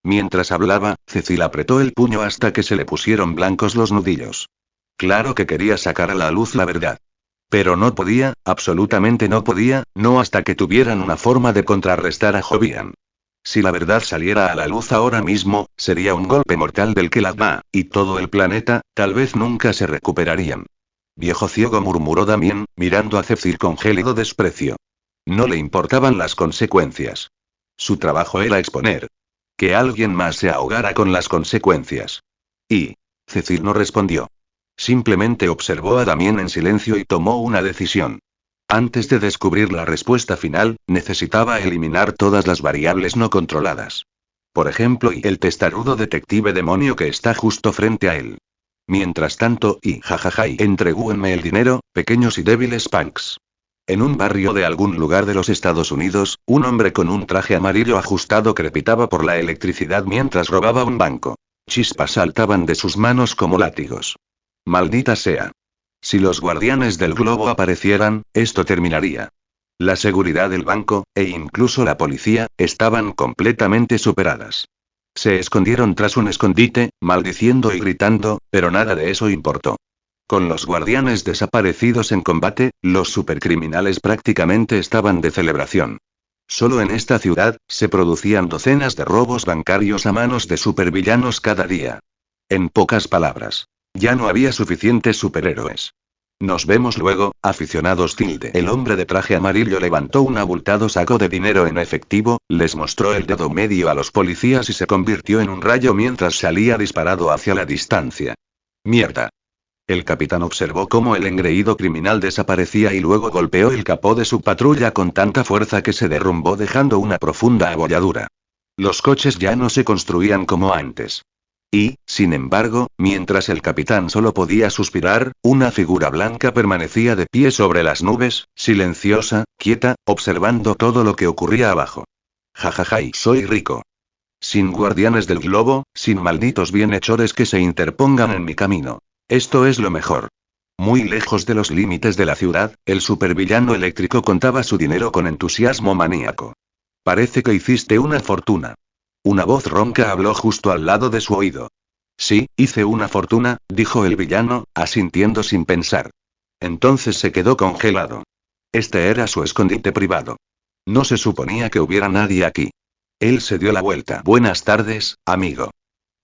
Mientras hablaba, Cecil apretó el puño hasta que se le pusieron blancos los nudillos. Claro que quería sacar a la luz la verdad. Pero no podía, absolutamente no podía, no hasta que tuvieran una forma de contrarrestar a Jovian. Si la verdad saliera a la luz ahora mismo, sería un golpe mortal del que la GMA, y todo el planeta, tal vez nunca se recuperarían. Viejo ciego, murmuró Damien, mirando a Cecil con gélido desprecio. No le importaban las consecuencias. Su trabajo era exponer. Que alguien más se ahogara con las consecuencias. Y Cecil no respondió. Simplemente observó a Damien en silencio y tomó una decisión. Antes de descubrir la respuesta final, necesitaba eliminar todas las variables no controladas. Por ejemplo, y el testarudo detective demonio que está justo frente a él. Mientras tanto, entregúenme el dinero, pequeños y débiles punks. En un barrio de algún lugar de los Estados Unidos, un hombre con un traje amarillo ajustado crepitaba por la electricidad mientras robaba un banco. Chispas saltaban de sus manos como látigos. Maldita sea. Si los guardianes del globo aparecieran, esto terminaría. La seguridad del banco, e incluso la policía, estaban completamente superadas. Se escondieron tras un escondite, maldiciendo y gritando, pero nada de eso importó. Con los guardianes desaparecidos en combate, los supercriminales prácticamente estaban de celebración. Solo en esta ciudad, se producían docenas de robos bancarios a manos de supervillanos cada día. En pocas palabras, ya no había suficientes superhéroes. Nos vemos luego, aficionados. El hombre de traje amarillo levantó un abultado saco de dinero en efectivo, les mostró el dedo medio a los policías y se convirtió en un rayo mientras salía disparado hacia la distancia. Mierda. El capitán observó cómo el engreído criminal desaparecía y luego golpeó el capó de su patrulla con tanta fuerza que se derrumbó dejando una profunda abolladura. Los coches ya no se construían como antes. Y, sin embargo, mientras el capitán solo podía suspirar, una figura blanca permanecía de pie sobre las nubes, silenciosa, quieta, observando todo lo que ocurría abajo. Soy rico. Sin guardianes del globo, sin malditos bienhechores que se interpongan en mi camino. Esto es lo mejor. Muy lejos de los límites de la ciudad, el supervillano eléctrico contaba su dinero con entusiasmo maníaco. Parece que hiciste una fortuna. Una voz ronca habló justo al lado de su oído. Sí, hice una fortuna, dijo el villano, asintiendo sin pensar. Entonces se quedó congelado. Este era su escondite privado. No se suponía que hubiera nadie aquí. Él se dio la vuelta. Buenas tardes, amigo.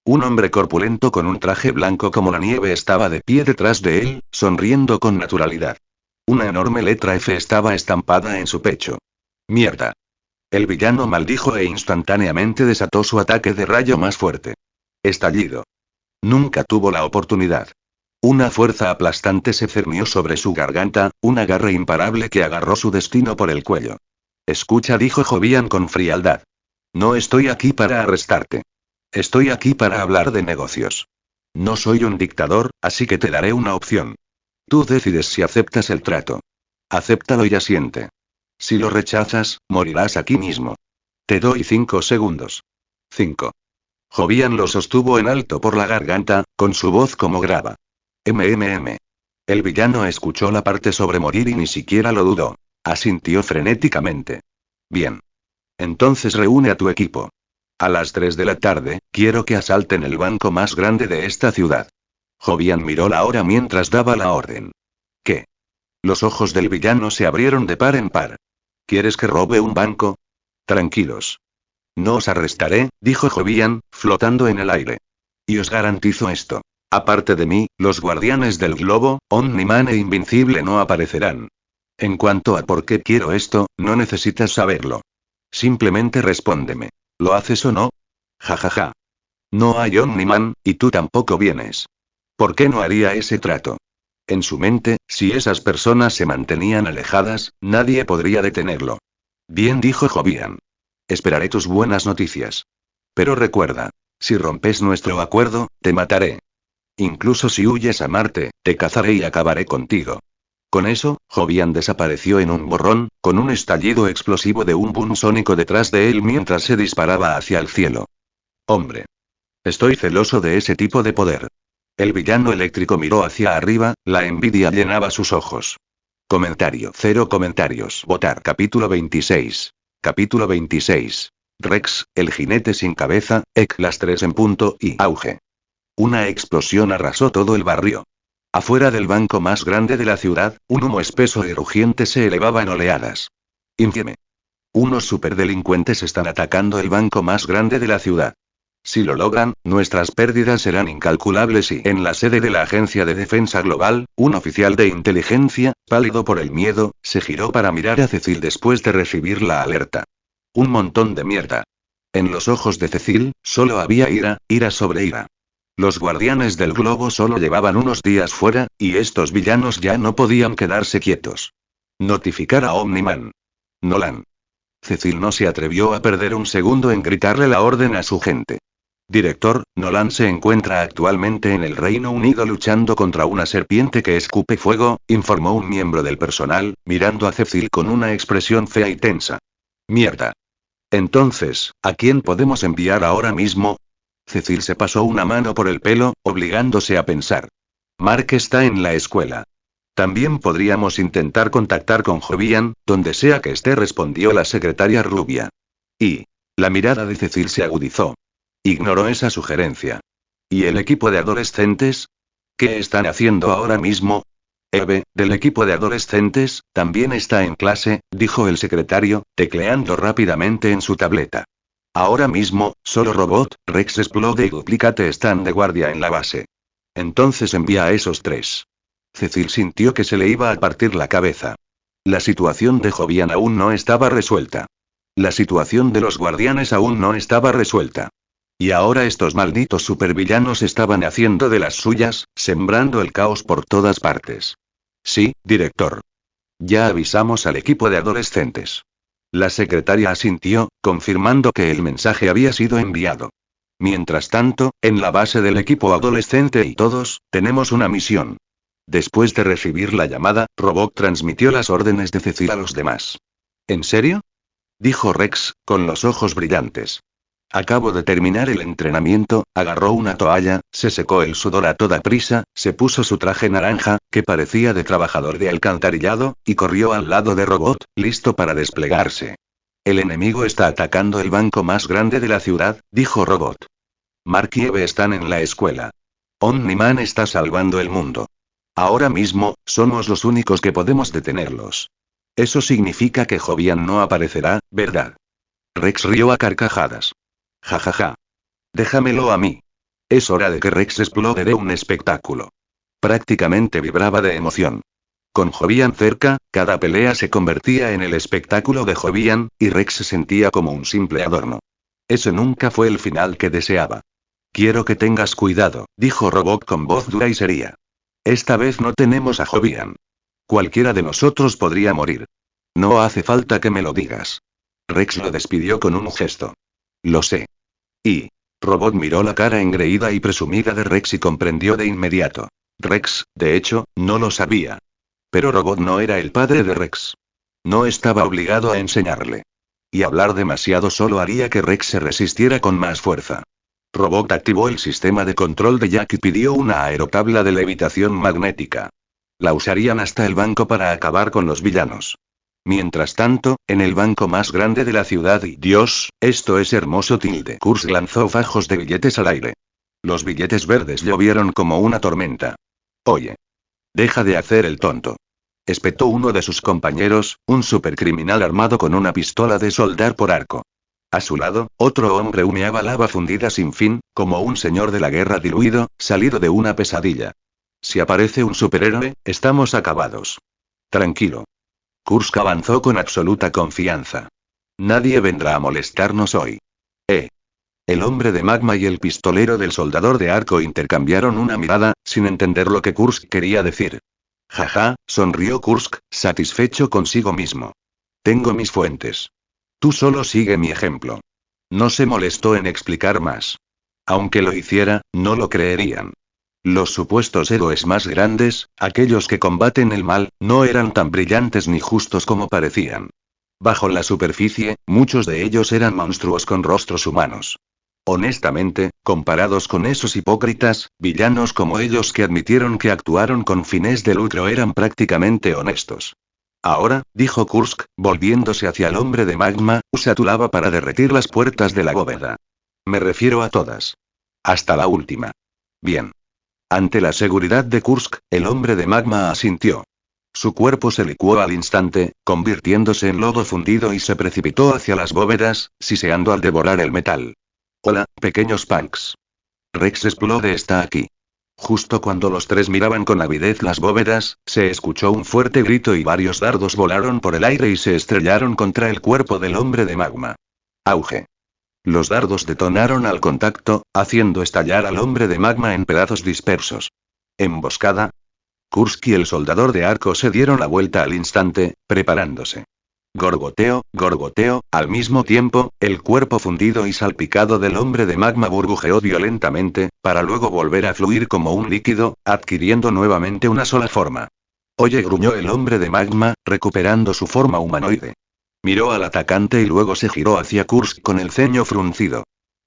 Un hombre corpulento con un traje blanco como la nieve estaba de pie detrás de él, sonriendo con naturalidad. Una enorme letra F estaba estampada en su pecho. Mierda. El villano maldijo e instantáneamente desató su ataque de rayo más fuerte. Estallido. Nunca tuvo la oportunidad. Una fuerza aplastante se cernió sobre su garganta, un agarre imparable que agarró su destino por el cuello. Escucha, dijo Jovian con frialdad. No estoy aquí para arrestarte. Estoy aquí para hablar de negocios. No soy un dictador, así que te daré una opción. Tú decides si aceptas el trato. Acéptalo y asiente. Si lo rechazas, morirás aquí mismo. Te doy 5 segundos. 5. Jovian lo sostuvo en alto por la garganta, con su voz como grava. MMM. El villano escuchó la parte sobre morir y ni siquiera lo dudó. Asintió frenéticamente. Bien. Entonces reúne a tu equipo. A las 3 de la tarde, quiero que asalten el banco más grande de esta ciudad. Jovian miró la hora mientras daba la orden. ¿Qué? Los ojos del villano se abrieron de par en par. ¿Quieres que robe un banco? Tranquilos. No os arrestaré, dijo Jovian, flotando en el aire. Y os garantizo esto. Aparte de mí, los guardianes del globo, Omniman e Invincible no aparecerán. En cuanto a por qué quiero esto, no necesitas saberlo. Simplemente respóndeme. ¿Lo haces o no? Jajaja. No hay Omniman, y tú tampoco vienes. ¿Por qué no haría ese trato? En su mente, si esas personas se mantenían alejadas, nadie podría detenerlo. Bien, dijo Jovian. Esperaré tus buenas noticias. Pero recuerda, si rompes nuestro acuerdo, te mataré. Incluso si huyes a Marte, te cazaré y acabaré contigo. Con eso, Jovian desapareció en un borrón, con un estallido explosivo de un boom sónico detrás de él mientras se disparaba hacia el cielo. Hombre. Estoy celoso de ese tipo de poder. El villano eléctrico miró hacia arriba, la envidia llenaba sus ojos. Comentario. 0 comentarios. Votar. Capítulo 26. Capítulo 26. Rex, el jinete sin cabeza, las 3 en punto y auge. Una explosión arrasó todo el barrio. Afuera del banco más grande de la ciudad, un humo espeso y rugiente se elevaba en oleadas. Infieme. Unos superdelincuentes están atacando el banco más grande de la ciudad. Si lo logran, nuestras pérdidas serán incalculables y en la sede de la Agencia de Defensa Global, un oficial de inteligencia, pálido por el miedo, se giró para mirar a Cecil después de recibir la alerta. Un montón de mierda. En los ojos de Cecil, solo había ira, ira sobre ira. Los guardianes del globo solo llevaban unos días fuera, y estos villanos ya no podían quedarse quietos. Notificar a Omniman. Nolan. Cecil no se atrevió a perder un segundo en gritarle la orden a su gente. Director, Nolan se encuentra actualmente en el Reino Unido luchando contra una serpiente que escupe fuego, informó un miembro del personal, mirando a Cecil con una expresión fea y tensa. Mierda. Entonces, ¿a quién podemos enviar ahora mismo? Cecil se pasó una mano por el pelo, obligándose a pensar. Mark está en la escuela. También podríamos intentar contactar con Jovian, donde sea que esté, respondió la secretaria rubia. Y la mirada de Cecil se agudizó. Ignoró esa sugerencia. ¿Y el equipo de adolescentes? ¿Qué están haciendo ahora mismo? Eve, del equipo de adolescentes, también está en clase, dijo el secretario, tecleando rápidamente en su tableta. Ahora mismo, solo Robot, Rex Explode y Duplicate están de guardia en la base. Entonces envía a esos 3. Cecil sintió que se le iba a partir la cabeza. La situación de Jovian aún no estaba resuelta. La situación de los guardianes aún no estaba resuelta. Y ahora estos malditos supervillanos estaban haciendo de las suyas, sembrando el caos por todas partes. Sí, director. Ya avisamos al equipo de adolescentes. La secretaria asintió, confirmando que el mensaje había sido enviado. Mientras tanto, en la base del equipo adolescente y todos, tenemos una misión. Después de recibir la llamada, Robot transmitió las órdenes de Cecil a los demás. ¿En serio? Dijo Rex, con los ojos brillantes. Acabo de terminar el entrenamiento, agarró una toalla, se secó el sudor a toda prisa, se puso su traje naranja, que parecía de trabajador de alcantarillado, y corrió al lado de Robot, listo para desplegarse. El enemigo está atacando el banco más grande de la ciudad, dijo Robot. Mark y Eve están en la escuela. Omniman está salvando el mundo. Ahora mismo, somos los únicos que podemos detenerlos. Eso significa que Jovian no aparecerá, ¿verdad? Rex rió a carcajadas. Jajaja. Déjamelo a mí. Es hora de que Rex explote de un espectáculo. Prácticamente vibraba de emoción. Con Jovian cerca, cada pelea se convertía en el espectáculo de Jovian, y Rex se sentía como un simple adorno. Ese nunca fue el final que deseaba. Quiero que tengas cuidado, dijo Robot con voz dura y seria. Esta vez no tenemos a Jovian. Cualquiera de nosotros podría morir. No hace falta que me lo digas. Rex lo despidió con un gesto. Lo sé. Y... Robot miró la cara engreída y presumida de Rex y comprendió de inmediato. Rex, de hecho, no lo sabía. Pero Robot no era el padre de Rex. No estaba obligado a enseñarle. Y hablar demasiado solo haría que Rex se resistiera con más fuerza. Robot activó el sistema de control de Jack y pidió una aerotabla de levitación magnética. La usarían hasta el banco para acabar con los villanos. Mientras tanto, en el banco más grande de la ciudad y Dios, esto es hermoso tilde. Kursk lanzó fajos de billetes al aire. Los billetes verdes llovieron como una tormenta. Oye. Deja de hacer el tonto. Espetó uno de sus compañeros, un supercriminal armado con una pistola de soldar por arco. A su lado, otro hombre humeaba lava fundida sin fin, como un señor de la guerra diluido, salido de una pesadilla. Si aparece un superhéroe, estamos acabados. Tranquilo. Kursk avanzó con absoluta confianza. Nadie vendrá a molestarnos hoy. El hombre de magma y el pistolero del soldador de arco intercambiaron una mirada, sin entender lo que Kursk quería decir. Jaja, sonrió Kursk, satisfecho consigo mismo. Tengo mis fuentes. Tú solo sigue mi ejemplo. No se molestó en explicar más. Aunque lo hiciera, no lo creerían. Los supuestos héroes más grandes, aquellos que combaten el mal, no eran tan brillantes ni justos como parecían. Bajo la superficie, muchos de ellos eran monstruos con rostros humanos. Honestamente, comparados con esos hipócritas, villanos como ellos que admitieron que actuaron con fines de lucro eran prácticamente honestos. Ahora, dijo Kursk, volviéndose hacia el hombre de magma, usa tu lava para derretir las puertas de la bóveda. Me refiero a todas. Hasta la última. Bien. Ante la seguridad de Kursk, el hombre de magma asintió. Su cuerpo se licuó al instante, convirtiéndose en lodo fundido y se precipitó hacia las bóvedas, siseando al devorar el metal. Hola, pequeños punks. Rex Explode está aquí. Justo cuando los tres miraban con avidez las bóvedas, se escuchó un fuerte grito y varios dardos volaron por el aire y se estrellaron contra el cuerpo del hombre de magma. Auge. Los dardos detonaron al contacto, haciendo estallar al hombre de magma en pedazos dispersos. ¿Emboscada? Kursk y el soldador de arco se dieron la vuelta al instante, preparándose. Gorgoteo, gorgoteo, al mismo tiempo, el cuerpo fundido y salpicado del hombre de magma burbujeó violentamente, para luego volver a fluir como un líquido, adquiriendo nuevamente una sola forma. Oye, gruñó el hombre de magma, recuperando su forma humanoide. Miró al atacante y luego se giró hacia Kursk con el ceño fruncido.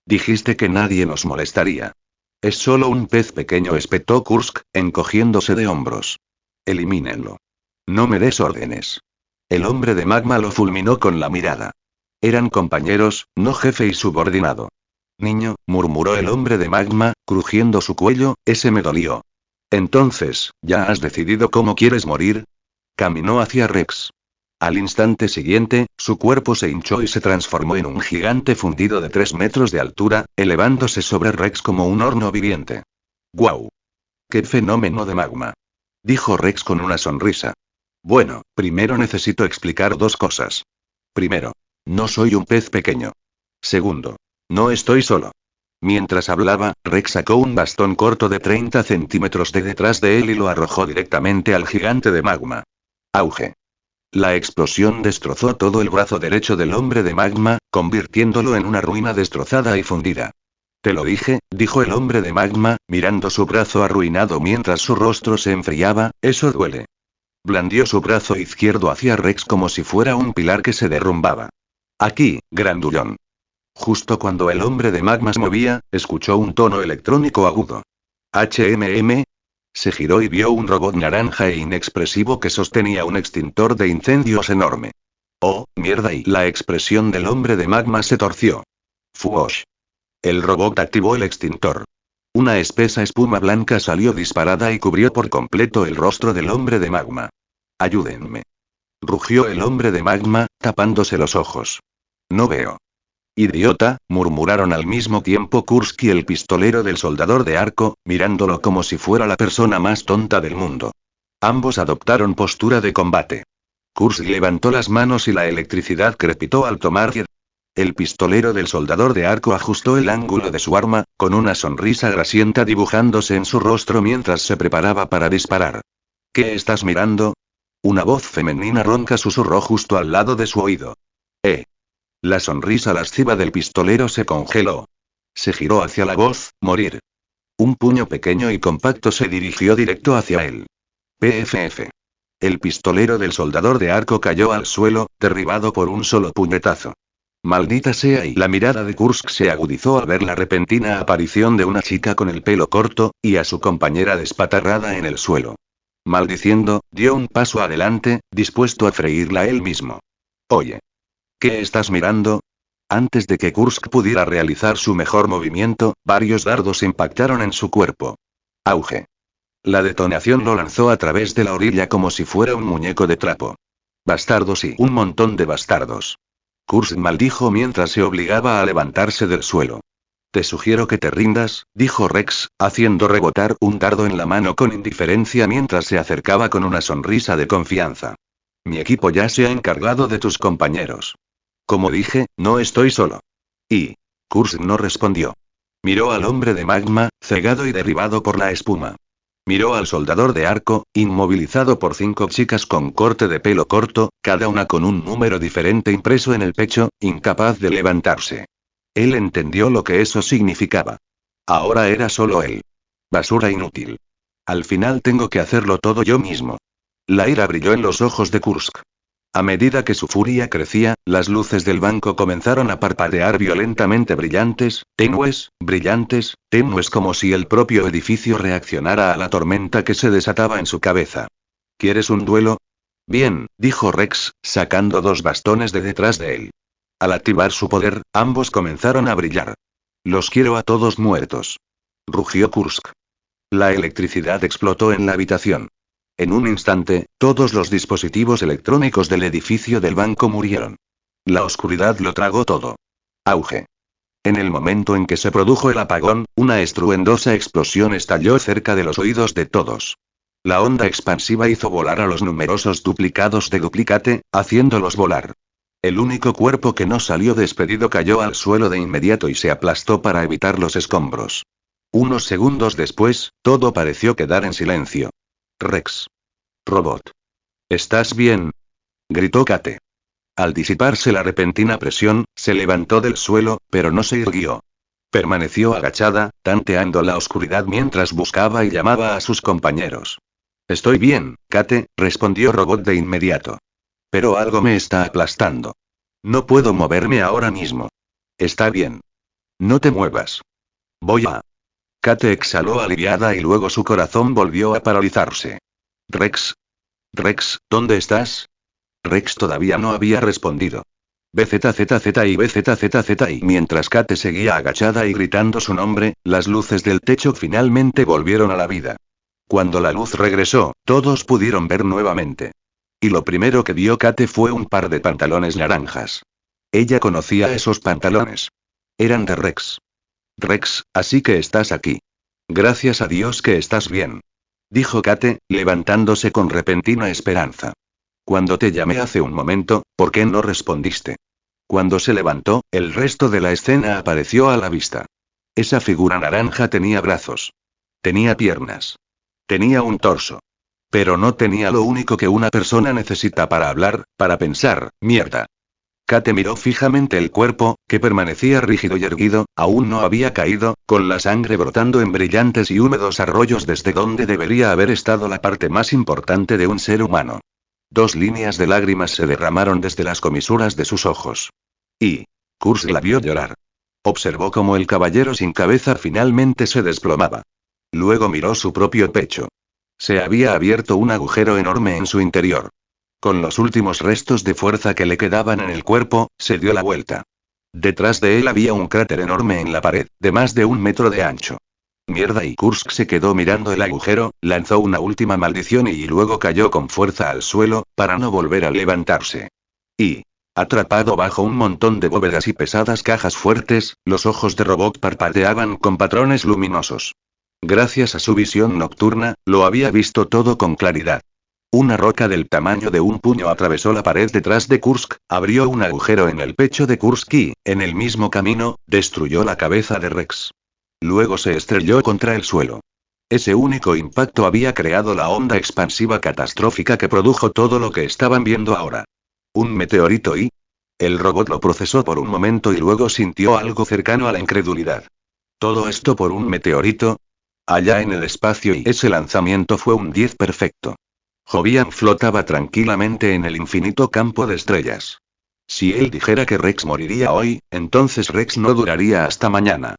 Dijiste que nadie nos molestaría. Es solo un pez pequeño, espetó Kursk, encogiéndose de hombros. Elimínenlo. No me des órdenes. El hombre de magma lo fulminó con la mirada. Eran compañeros, no jefe y subordinado. Niño, murmuró el hombre de magma, crujiendo su cuello, ese me dolió. Entonces, ¿ya has decidido cómo quieres morir? Caminó hacia Rex. Al instante siguiente, su cuerpo se hinchó y se transformó en un gigante fundido de 3 metros de altura, elevándose sobre Rex como un horno viviente. ¡Guau! ¡Qué fenómeno de magma! Dijo Rex con una sonrisa. Bueno, primero necesito explicar dos cosas. Primero, no soy un pez pequeño. Segundo, no estoy solo. Mientras hablaba, Rex sacó un bastón corto de 30 centímetros de detrás de él y lo arrojó directamente al gigante de magma. Auge. La explosión destrozó todo el brazo derecho del hombre de magma, convirtiéndolo en una ruina destrozada y fundida. Te lo dije, dijo el hombre de magma, mirando su brazo arruinado mientras su rostro se enfriaba, eso duele. Blandió su brazo izquierdo hacia Rex como si fuera un pilar que se derrumbaba. Aquí, grandullón. Justo cuando el hombre de magma se movía, escuchó un tono electrónico agudo. HMM. Se giró y vio un robot naranja e inexpresivo que sostenía un extintor de incendios enorme. Oh, mierda, y la expresión del hombre de magma se torció. Fuosh. El robot activó el extintor. Una espesa espuma blanca salió disparada y cubrió por completo el rostro del hombre de magma. Ayúdenme. Rugió el hombre de magma, tapándose los ojos. No veo. Idiota, murmuraron al mismo tiempo Kursk y el pistolero del soldador de arco, mirándolo como si fuera la persona más tonta del mundo. Ambos adoptaron postura de combate. Kursk levantó las manos y la electricidad crepitó al tomar pie. El pistolero del soldador de arco ajustó el ángulo de su arma, con una sonrisa grasienta dibujándose en su rostro mientras se preparaba para disparar. ¿Qué estás mirando? Una voz femenina ronca susurró justo al lado de su oído. La sonrisa lasciva del pistolero se congeló. Se giró hacia la voz, morir. Un puño pequeño y compacto se dirigió directo hacia él. PFF. El pistolero del soldador de arco cayó al suelo, derribado por un solo puñetazo. Maldita sea, y la mirada de Kursk se agudizó al ver la repentina aparición de una chica con el pelo corto, y a su compañera despatarrada en el suelo. Maldiciendo, dio un paso adelante, dispuesto a freírla él mismo. Oye. ¿Qué estás mirando? Antes de que Kursk pudiera realizar su mejor movimiento, varios dardos impactaron en su cuerpo. Auge. La detonación lo lanzó a través de la orilla como si fuera un muñeco de trapo. Bastardos y un montón de bastardos. Kursk maldijo mientras se obligaba a levantarse del suelo. Te sugiero que te rindas, dijo Rex, haciendo rebotar un dardo en la mano con indiferencia mientras se acercaba con una sonrisa de confianza. Mi equipo ya se ha encargado de tus compañeros. Como dije, no estoy solo. Kursk no respondió. Miró al hombre de magma, cegado y derribado por la espuma. Miró al soldador de arco, inmovilizado por 5 chicas con corte de pelo corto, cada una con un número diferente impreso en el pecho, incapaz de levantarse. Él entendió lo que eso significaba. Ahora era solo él. Basura inútil. Al final tengo que hacerlo todo yo mismo. La ira brilló en los ojos de Kursk. A medida que su furia crecía, las luces del banco comenzaron a parpadear violentamente brillantes, tenues como si el propio edificio reaccionara a la tormenta que se desataba en su cabeza. ¿Quieres un duelo? Bien, dijo Rex, sacando 2 bastones de detrás de él. Al activar su poder, ambos comenzaron a brillar. Los quiero a todos muertos. Rugió Kursk. La electricidad explotó en la habitación. En un instante, todos los dispositivos electrónicos del edificio del banco murieron. La oscuridad lo tragó todo. Auge. En el momento en que se produjo el apagón, una estruendosa explosión estalló cerca de los oídos de todos. La onda expansiva hizo volar a los numerosos duplicados de Duplicate, haciéndolos volar. El único cuerpo que no salió despedido cayó al suelo de inmediato y se aplastó para evitar los escombros. Unos segundos después, todo pareció quedar en silencio. Rex. Robot. ¿Estás bien? Gritó Kate. Al disiparse la repentina presión, se levantó del suelo, pero no se irguió. Permaneció agachada, tanteando la oscuridad mientras buscaba y llamaba a sus compañeros. Estoy bien, Kate, respondió Robot de inmediato. Pero algo me está aplastando. No puedo moverme ahora mismo. Está bien. No te muevas. Voy a... Kate exhaló aliviada y luego su corazón volvió a paralizarse. Rex. Rex, ¿dónde estás? Rex todavía no había respondido. BZZZ y BZZZ y mientras Kate seguía agachada y gritando su nombre, las luces del techo finalmente volvieron a la vida. Cuando la luz regresó, todos pudieron ver nuevamente. Y lo primero que vio Kate fue un par de pantalones naranjas. Ella conocía esos pantalones. Eran de Rex. Rex, así que estás aquí. Gracias a Dios que estás bien. Dijo Kate, levantándose con repentina esperanza. Cuando te llamé hace un momento, ¿por qué no respondiste? Cuando se levantó, el resto de la escena apareció a la vista. Esa figura naranja tenía brazos. Tenía piernas. Tenía un torso. Pero no tenía lo único que una persona necesita para hablar, para pensar, mierda. Kate miró fijamente el cuerpo, que permanecía rígido y erguido, aún no había caído, con la sangre brotando en brillantes y húmedos arroyos desde donde debería haber estado la parte más importante de un ser humano. 2 líneas de lágrimas se derramaron desde las comisuras de sus ojos. Kursk la vio llorar. Observó cómo el caballero sin cabeza finalmente se desplomaba. Luego miró su propio pecho. Se había abierto un agujero enorme en su interior. Con los últimos restos de fuerza que le quedaban en el cuerpo, se dio la vuelta. Detrás de él había un cráter enorme en la pared, de más de 1 metro de ancho. Mierda, y Kursk se quedó mirando el agujero, lanzó una última maldición y luego cayó con fuerza al suelo, para no volver a levantarse. Atrapado bajo un montón de bóvedas y pesadas cajas fuertes, los ojos de Robot parpadeaban con patrones luminosos. Gracias a su visión nocturna, lo había visto todo con claridad. Una roca del tamaño de un puño atravesó la pared detrás de Kursk, abrió un agujero en el pecho de Kursk y, en el mismo camino, destruyó la cabeza de Rex. Luego se estrelló contra el suelo. Ese único impacto había creado la onda expansiva catastrófica que produjo todo lo que estaban viendo ahora. ¿Un meteorito y? El robot lo procesó por un momento y luego sintió algo cercano a la incredulidad. ¿Todo esto por un meteorito? Allá en el espacio y ese lanzamiento fue un 10 perfecto. Jovian flotaba tranquilamente en el infinito campo de estrellas. Si él dijera que Rex moriría hoy, entonces Rex no duraría hasta mañana.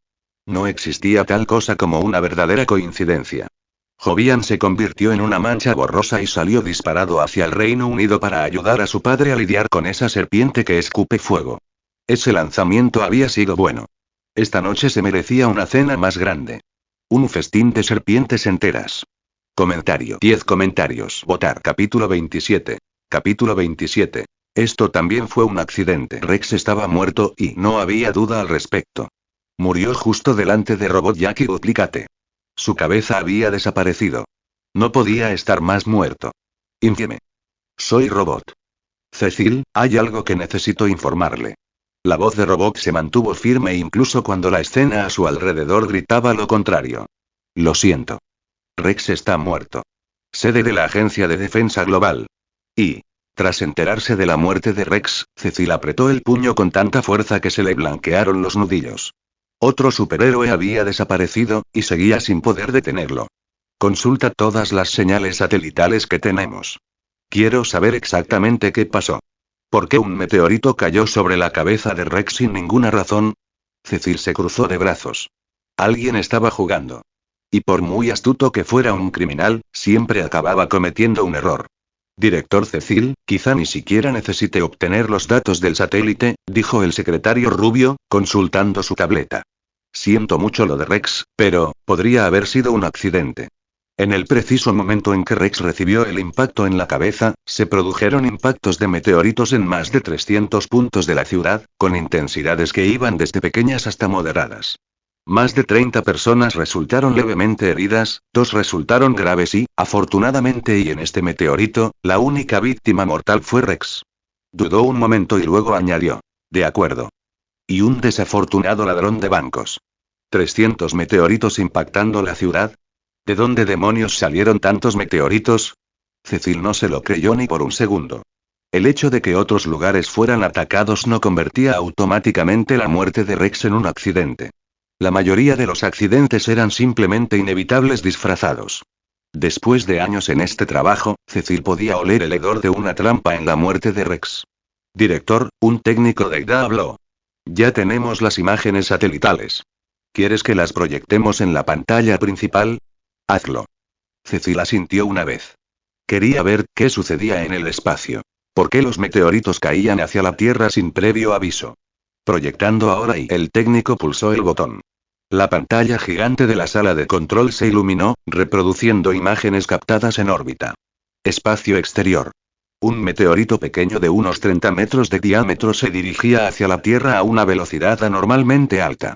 No existía tal cosa como una verdadera coincidencia. Jovian se convirtió en una mancha borrosa y salió disparado hacia el Reino Unido para ayudar a su padre a lidiar con esa serpiente que escupe fuego. Ese lanzamiento había sido bueno. Esta noche se merecía una cena más grande. Un festín de serpientes enteras. Comentario. 10 comentarios. Votar. Capítulo 27. Capítulo 27. Esto también fue un accidente. Rex estaba muerto y no había duda al respecto. Murió justo delante de Robot Jackie Duplicate. Su cabeza había desaparecido. No podía estar más muerto. Infieme. Soy Robot. Cecil, hay algo que necesito informarle. La voz de Robot se mantuvo firme incluso cuando la escena a su alrededor gritaba lo contrario. Lo siento. Rex está muerto. Sede de la Agencia de Defensa Global. Y, tras enterarse de la muerte de Rex, Cecil apretó el puño con tanta fuerza que se le blanquearon los nudillos. Otro superhéroe había desaparecido, y seguía sin poder detenerlo. Consulta todas las señales satelitales que tenemos. Quiero saber exactamente qué pasó. ¿Por qué un meteorito cayó sobre la cabeza de Rex sin ninguna razón? Cecil se cruzó de brazos. Alguien estaba jugando. Y por muy astuto que fuera un criminal, siempre acababa cometiendo un error. Director Cecil, quizá ni siquiera necesite obtener los datos del satélite, dijo el secretario rubio, consultando su tableta. Siento mucho lo de Rex, pero, podría haber sido un accidente. En el preciso momento en que Rex recibió el impacto en la cabeza, se produjeron impactos de meteoritos en más de 300 puntos de la ciudad, con intensidades que iban desde pequeñas hasta moderadas. Más de 30 personas resultaron levemente heridas, 2 resultaron graves y, afortunadamente y en este meteorito, la única víctima mortal fue Rex. Dudó un momento y luego añadió. De acuerdo. Y un desafortunado ladrón de bancos. 300 meteoritos impactando la ciudad. ¿De dónde demonios salieron tantos meteoritos? Cecil no se lo creyó ni por un segundo. El hecho de que otros lugares fueran atacados no convertía automáticamente la muerte de Rex en un accidente. La mayoría de los accidentes eran simplemente inevitables disfrazados. Después de años en este trabajo, Cecil podía oler el hedor de una trampa en la muerte de Rex. Director, un técnico de IDA habló. Ya tenemos las imágenes satelitales. ¿Quieres que las proyectemos en la pantalla principal? Hazlo. Cecil asintió una vez. Quería ver qué sucedía en el espacio. ¿Por qué los meteoritos caían hacia la Tierra sin previo aviso? Proyectando ahora y el técnico pulsó el botón. La pantalla gigante de la sala de control se iluminó, reproduciendo imágenes captadas en órbita. Espacio exterior. Un meteorito pequeño de unos 30 metros de diámetro se dirigía hacia la Tierra a una velocidad anormalmente alta.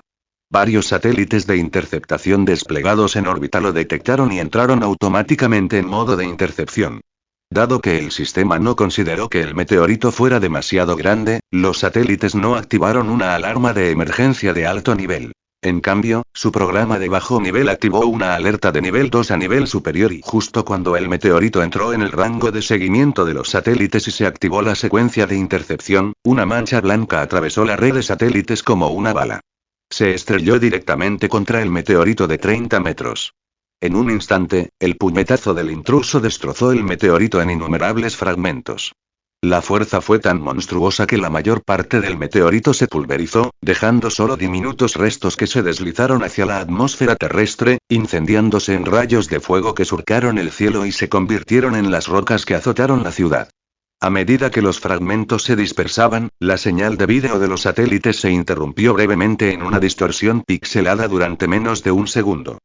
Varios satélites de interceptación desplegados en órbita lo detectaron y entraron automáticamente en modo de intercepción. Dado que el sistema no consideró que el meteorito fuera demasiado grande, los satélites no activaron una alarma de emergencia de alto nivel. En cambio, su programa de bajo nivel activó una alerta de nivel 2 a nivel superior y justo cuando el meteorito entró en el rango de seguimiento de los satélites y se activó la secuencia de intercepción, una mancha blanca atravesó la red de satélites como una bala. Se estrelló directamente contra el meteorito de 30 metros. En un instante, el puñetazo del intruso destrozó el meteorito en innumerables fragmentos. La fuerza fue tan monstruosa que la mayor parte del meteorito se pulverizó, dejando solo diminutos restos que se deslizaron hacia la atmósfera terrestre, incendiándose en rayos de fuego que surcaron el cielo y se convirtieron en las rocas que azotaron la ciudad. A medida que los fragmentos se dispersaban, la señal de vídeo de los satélites se interrumpió brevemente en una distorsión pixelada durante menos de un segundo.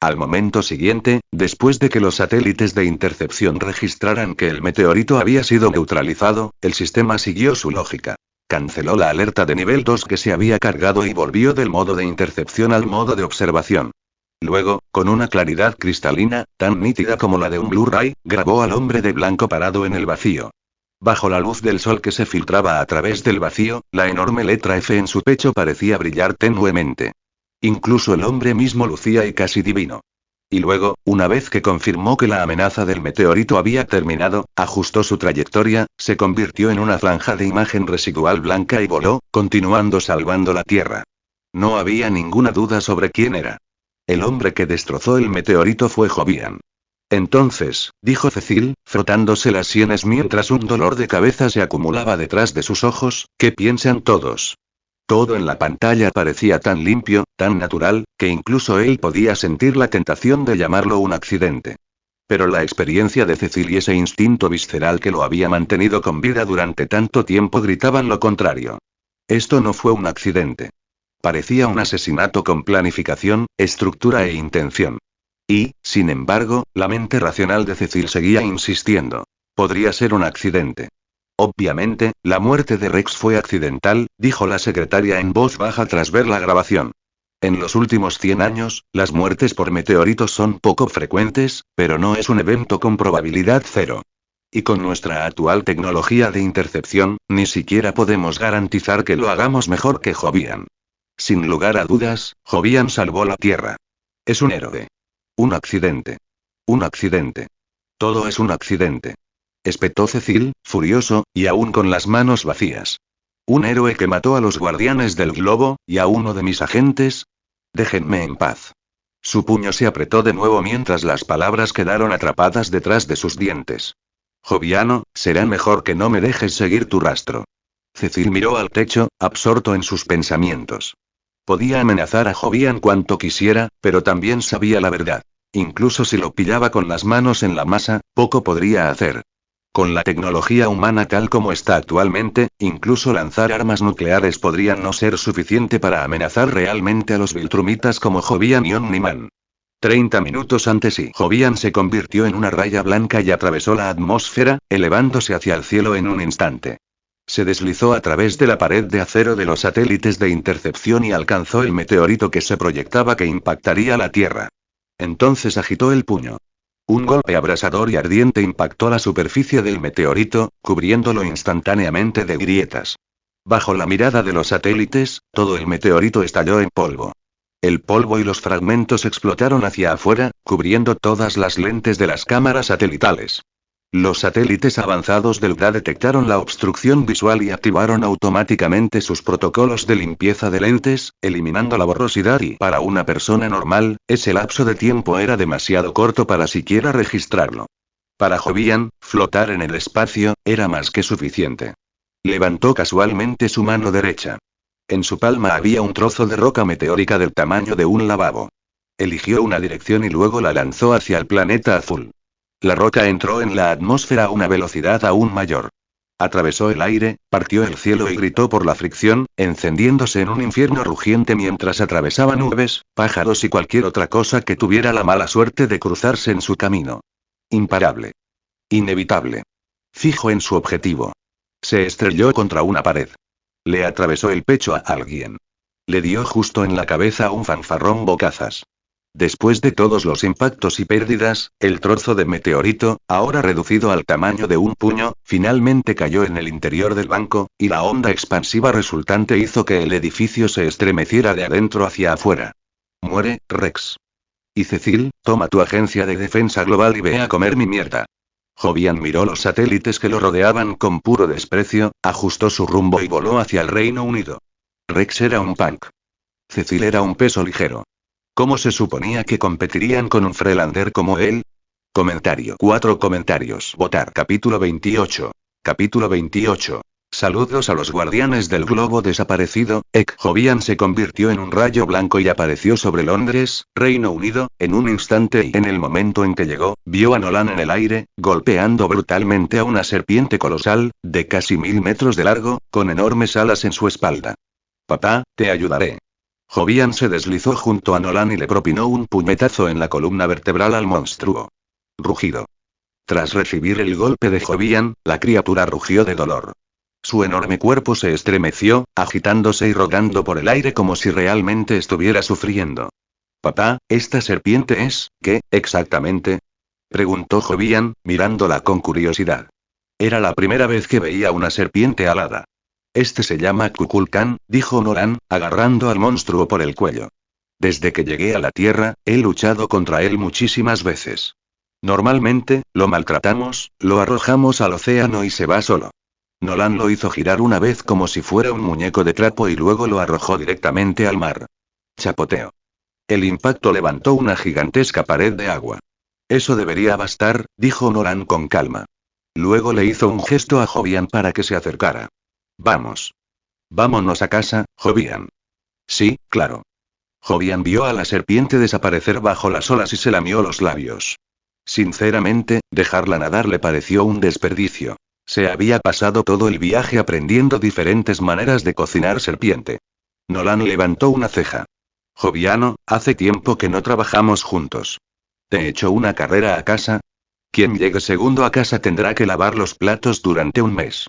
Al momento siguiente, después de que los satélites de intercepción registraran que el meteorito había sido neutralizado, el sistema siguió su lógica. Canceló la alerta de nivel 2 que se había cargado y volvió del modo de intercepción al modo de observación. Luego, con una claridad cristalina, tan nítida como la de un Blu-ray, grabó al hombre de blanco parado en el vacío. Bajo la luz del sol que se filtraba a través del vacío, la enorme letra F en su pecho parecía brillar tenuemente. Incluso el hombre mismo lucía y casi divino. Y luego, una vez que confirmó que la amenaza del meteorito había terminado, ajustó su trayectoria, se convirtió en una franja de imagen residual blanca y voló, continuando salvando la Tierra. No había ninguna duda sobre quién era. El hombre que destrozó el meteorito fue Jovian. Entonces, dijo Cecil, frotándose las sienes mientras un dolor de cabeza se acumulaba detrás de sus ojos, ¿qué piensan todos? Todo en la pantalla parecía tan limpio, tan natural, que incluso él podía sentir la tentación de llamarlo un accidente. Pero la experiencia de Cecil y ese instinto visceral que lo había mantenido con vida durante tanto tiempo gritaban lo contrario. Esto no fue un accidente. Parecía un asesinato con planificación, estructura e intención. Y, sin embargo, la mente racional de Cecil seguía insistiendo. Podría ser un accidente. Obviamente, la muerte de Rex fue accidental, dijo la secretaria en voz baja tras ver la grabación. En los últimos 100 años, las muertes por meteoritos son poco frecuentes, pero no es un evento con probabilidad cero. Y con nuestra actual tecnología de intercepción, ni siquiera podemos garantizar que lo hagamos mejor que Jovian. Sin lugar a dudas, Jovian salvó la Tierra. Es un héroe. Un accidente. Un accidente. Todo es un accidente. Espetó Cecil, furioso, y aún con las manos vacías. ¿Un héroe que mató a los guardianes del globo, y a uno de mis agentes? Déjenme en paz. Su puño se apretó de nuevo mientras las palabras quedaron atrapadas detrás de sus dientes. Joviano, será mejor que no me dejes seguir tu rastro. Cecil miró al techo, absorto en sus pensamientos. Podía amenazar a Jovian cuanto quisiera, pero también sabía la verdad. Incluso si lo pillaba con las manos en la masa, poco podría hacer. Con la tecnología humana tal como está actualmente, incluso lanzar armas nucleares podría no ser suficiente para amenazar realmente a los Viltrumitas como Jovian y Omniman. 30 minutos antes y Jovian se convirtió en una raya blanca y atravesó la atmósfera, elevándose hacia el cielo en un instante. Se deslizó a través de la pared de acero de los satélites de intercepción y alcanzó el meteorito que se proyectaba que impactaría la Tierra. Entonces agitó el puño. Un golpe abrasador y ardiente impactó la superficie del meteorito, cubriéndolo instantáneamente de grietas. Bajo la mirada de los satélites, todo el meteorito estalló en polvo. El polvo y los fragmentos explotaron hacia afuera, cubriendo todas las lentes de las cámaras satelitales. Los satélites avanzados del DA detectaron la obstrucción visual y activaron automáticamente sus protocolos de limpieza de lentes, eliminando la borrosidad y, para una persona normal, ese lapso de tiempo era demasiado corto para siquiera registrarlo. Para Jovian, flotar en el espacio, era más que suficiente. Levantó casualmente su mano derecha. En su palma había un trozo de roca meteórica del tamaño de un lavabo. Eligió una dirección y luego la lanzó hacia el planeta azul. La roca entró en la atmósfera a una velocidad aún mayor. Atravesó el aire, partió el cielo y gritó por la fricción, encendiéndose en un infierno rugiente mientras atravesaba nubes, pájaros y cualquier otra cosa que tuviera la mala suerte de cruzarse en su camino. Imparable. Inevitable. Fijo en su objetivo. Se estrelló contra una pared. Le atravesó el pecho a alguien. Le dio justo en la cabeza un fanfarrón bocazas. Después de todos los impactos y pérdidas, el trozo de meteorito, ahora reducido al tamaño de un puño, finalmente cayó en el interior del banco, y la onda expansiva resultante hizo que el edificio se estremeciera de adentro hacia afuera. Muere, Rex. Y Cecil, toma tu agencia de defensa global y ve a comer mi mierda. Jovian miró los satélites que lo rodeaban con puro desprecio, ajustó su rumbo y voló hacia el Reino Unido. Rex era un punk. Cecil era un peso ligero. ¿Cómo se suponía que competirían con un Freelander como él? Comentario. 4 comentarios. Votar. Capítulo 28. Capítulo 28. Saludos a los guardianes del globo desaparecido. Jovian se convirtió en un rayo blanco y apareció sobre Londres, Reino Unido, en un instante y en el momento en que llegó, vio a Nolan en el aire, golpeando brutalmente a una serpiente colosal, de casi 1000 metros de largo, con enormes alas en su espalda. Papá, te ayudaré. Jovian se deslizó junto a Nolan y le propinó un puñetazo en la columna vertebral al monstruo. Rugido. Tras recibir el golpe de Jovian, la criatura rugió de dolor. Su enorme cuerpo se estremeció, agitándose y rodando por el aire como si realmente estuviera sufriendo. Papá, ¿esta serpiente es, qué, exactamente? Preguntó Jovian, mirándola con curiosidad. Era la primera vez que veía una serpiente alada. Este se llama Kukulkan, dijo Nolan, agarrando al monstruo por el cuello. Desde que llegué a la Tierra, he luchado contra él muchísimas veces. Normalmente, lo maltratamos, lo arrojamos al océano y se va solo. Nolan lo hizo girar una vez como si fuera un muñeco de trapo y luego lo arrojó directamente al mar. Chapoteo. El impacto levantó una gigantesca pared de agua. Eso debería bastar, dijo Nolan con calma. Luego le hizo un gesto a Jovian para que se acercara. Vamos. Vámonos a casa, Jovian. Sí, claro. Jovian vio a la serpiente desaparecer bajo las olas y se lamió los labios. Sinceramente, dejarla nadar le pareció un desperdicio. Se había pasado todo el viaje aprendiendo diferentes maneras de cocinar serpiente. Nolan levantó una ceja. Joviano, hace tiempo que no trabajamos juntos. ¿Te echo una carrera a casa? Quien llegue segundo a casa tendrá que lavar los platos durante un mes.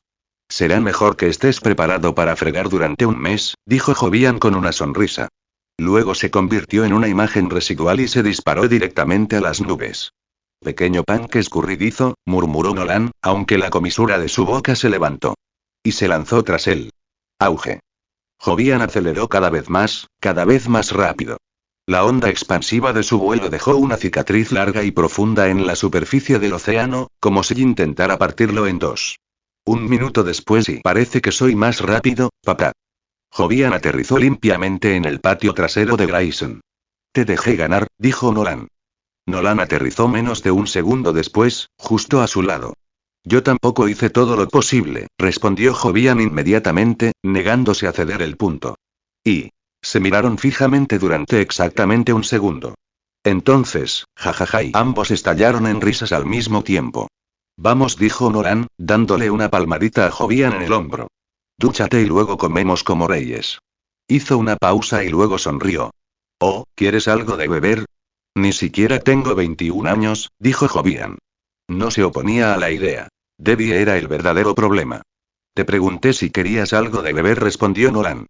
Será mejor que estés preparado para fregar durante un mes, dijo Jovian con una sonrisa. Luego se convirtió en una imagen residual y se disparó directamente a las nubes. Pequeño panque escurridizo, murmuró Nolan, aunque la comisura de su boca se levantó. Y se lanzó tras él. Auge. Jovian aceleró cada vez más rápido. La onda expansiva de su vuelo dejó una cicatriz larga y profunda en la superficie del océano, como si intentara partirlo en dos. Un minuto después y parece que soy más rápido, papá. Jovian aterrizó limpiamente en el patio trasero de Grayson. Te dejé ganar, dijo Nolan. Nolan aterrizó menos de un segundo después, justo a su lado. Yo tampoco hice todo lo posible, respondió Jovian inmediatamente, negándose a ceder el punto. Y se miraron fijamente durante exactamente un segundo. Entonces, jajaja, y ambos estallaron en risas al mismo tiempo. Vamos, dijo Nolan, dándole una palmadita a Jovian en el hombro. Dúchate y luego comemos como reyes. Hizo una pausa y luego sonrió. Oh, ¿quieres algo de beber? Ni siquiera tengo 21 años, dijo Jovian. No se oponía a la idea. Debbie era el verdadero problema. Te pregunté si querías algo de beber, respondió Nolan.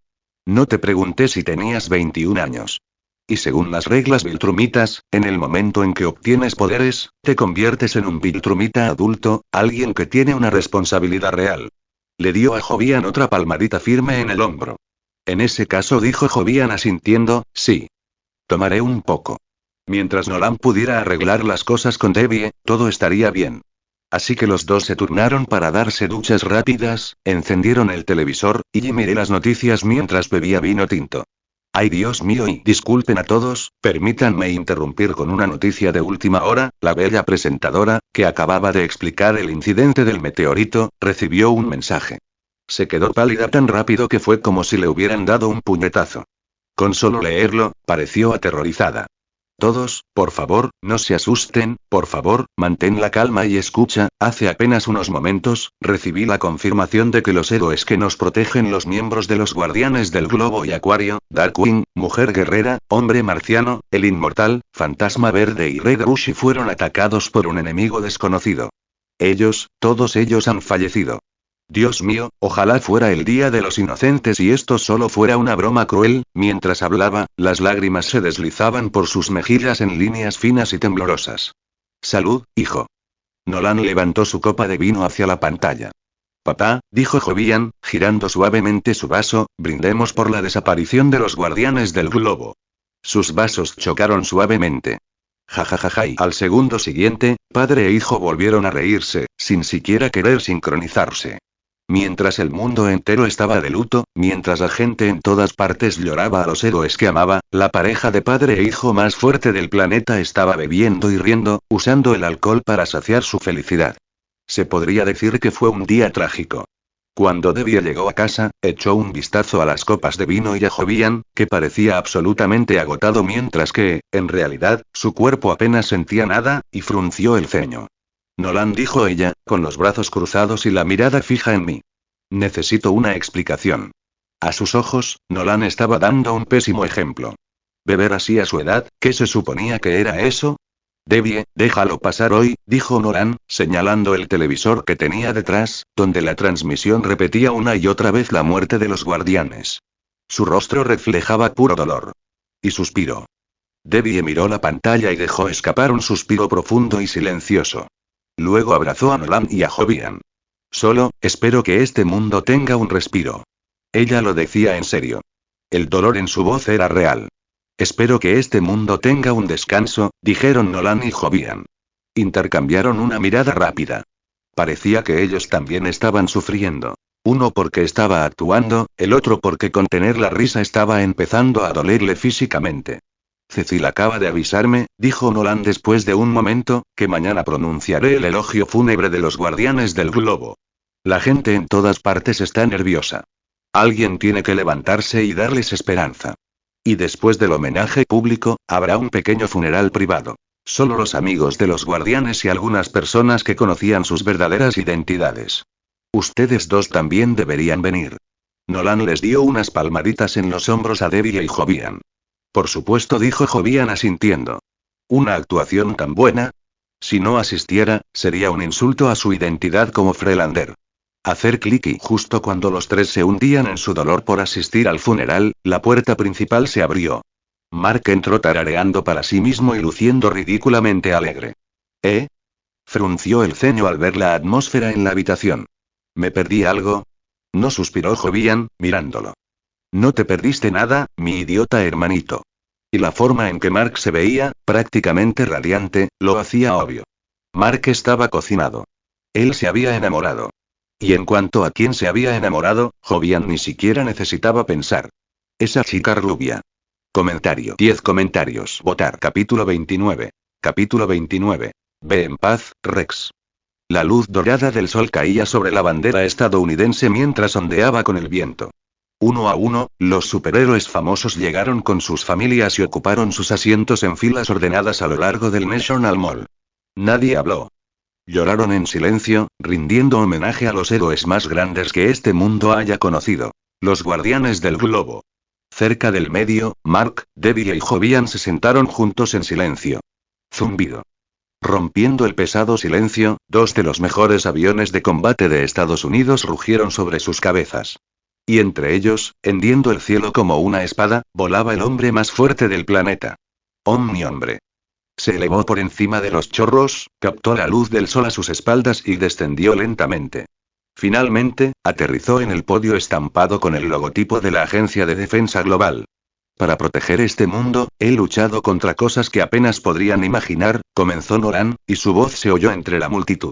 No te pregunté si tenías 21 años. Y según las reglas viltrumitas, en el momento en que obtienes poderes, te conviertes en un viltrumita adulto, alguien que tiene una responsabilidad real. Le dio a Jovian otra palmadita firme en el hombro. En ese caso, dijo Jovian asintiendo, sí. Tomaré un poco. Mientras Nolan pudiera arreglar las cosas con Debbie, todo estaría bien. Así que los dos se turnaron para darse duchas rápidas, encendieron el televisor, y miré las noticias mientras bebía vino tinto. Ay, Dios mío, y disculpen a todos, permítanme interrumpir con una noticia de última hora. La bella presentadora, que acababa de explicar el incidente del meteorito, recibió un mensaje. Se quedó pálida tan rápido que fue como si le hubieran dado un puñetazo. Con solo leerlo, pareció aterrorizada. Todos, por favor, no se asusten, por favor, mantén la calma y escucha. Hace apenas unos momentos, recibí la confirmación de que los héroes que nos protegen, los miembros de los Guardianes del Globo y Acuario, Darkwing, Mujer Guerrera, Hombre Marciano, el Inmortal, Fantasma Verde y Red Rouge fueron atacados por un enemigo desconocido. Todos ellos han fallecido. Dios mío, ojalá fuera el Día de los Inocentes y esto solo fuera una broma cruel. Mientras hablaba, las lágrimas se deslizaban por sus mejillas en líneas finas y temblorosas. Salud, hijo. Nolan levantó su copa de vino hacia la pantalla. Papá, dijo Jovian, girando suavemente su vaso, brindemos por la desaparición de los Guardianes del Globo. Sus vasos chocaron suavemente. Jajajaja, y al segundo siguiente, padre e hijo volvieron a reírse, sin siquiera querer sincronizarse. Mientras el mundo entero estaba de luto, mientras la gente en todas partes lloraba a los héroes que amaba, la pareja de padre e hijo más fuerte del planeta estaba bebiendo y riendo, usando el alcohol para saciar su felicidad. Se podría decir que fue un día trágico. Cuando Debbie llegó a casa, echó un vistazo a las copas de vino y a Jovian, que parecía absolutamente agotado mientras que, en realidad, su cuerpo apenas sentía nada, y frunció el ceño. Nolan, dijo ella, con los brazos cruzados y la mirada fija en mí. Necesito una explicación. A sus ojos, Nolan estaba dando un pésimo ejemplo. Beber así a su edad, ¿qué se suponía que era eso? Debbie, déjalo pasar hoy, dijo Nolan, señalando el televisor que tenía detrás, donde la transmisión repetía una y otra vez la muerte de los guardianes. Su rostro reflejaba puro dolor. Y suspiró. Debbie miró la pantalla y dejó escapar un suspiro profundo y silencioso. Luego abrazó a Nolan y a Jovian. Solo, espero que este mundo tenga un respiro. Ella lo decía en serio. El dolor en su voz era real. Espero que este mundo tenga un descanso, dijeron Nolan y Jovian. Intercambiaron una mirada rápida. Parecía que ellos también estaban sufriendo. Uno porque estaba actuando, el otro porque contener la risa estaba empezando a dolerle físicamente. Cecil acaba de avisarme, dijo Nolan después de un momento, que mañana pronunciaré el elogio fúnebre de los guardianes del globo. La gente en todas partes está nerviosa. Alguien tiene que levantarse y darles esperanza. Y después del homenaje público, habrá un pequeño funeral privado. Solo los amigos de los guardianes y algunas personas que conocían sus verdaderas identidades. Ustedes dos también deberían venir. Nolan les dio unas palmaditas en los hombros a Debbie y Jovian. Por supuesto, dijo Jovian asintiendo. ¿Una actuación tan buena? Si no asistiera, sería un insulto a su identidad como Frelander. Hacer clic y justo cuando los tres se hundían en su dolor por asistir al funeral, la puerta principal se abrió. Mark entró tarareando para sí mismo y luciendo ridículamente alegre. ¿Eh? Frunció el ceño al ver la atmósfera en la habitación. ¿Me perdí algo? No, suspiró Jovian, mirándolo. No te perdiste nada, mi idiota hermanito. Y la forma en que Mark se veía, prácticamente radiante, lo hacía obvio. Mark estaba cocinado. Él se había enamorado. Y en cuanto a quién se había enamorado, Jovian ni siquiera necesitaba pensar. Esa chica rubia. Comentario. 10 comentarios. Votar. Capítulo 29. Capítulo 29. Ve en paz, Rex. La luz dorada del sol caía sobre la bandera estadounidense mientras ondeaba con el viento. Uno a uno, los superhéroes famosos llegaron con sus familias y ocuparon sus asientos en filas ordenadas a lo largo del National Mall. Nadie habló. Lloraron en silencio, rindiendo homenaje a los héroes más grandes que este mundo haya conocido. Los guardianes del globo. Cerca del medio, Mark, Debbie y Jovian se sentaron juntos en silencio. Zumbido. Rompiendo el pesado silencio, dos de los mejores aviones de combate de Estados Unidos rugieron sobre sus cabezas. Y entre ellos, hendiendo el cielo como una espada, volaba el hombre más fuerte del planeta. Omni-hombre. Se elevó por encima de los chorros, captó la luz del sol a sus espaldas y descendió lentamente. Finalmente, aterrizó en el podio estampado con el logotipo de la Agencia de Defensa Global. Para proteger este mundo, he luchado contra cosas que apenas podrían imaginar, comenzó Nolan, y su voz se oyó entre la multitud.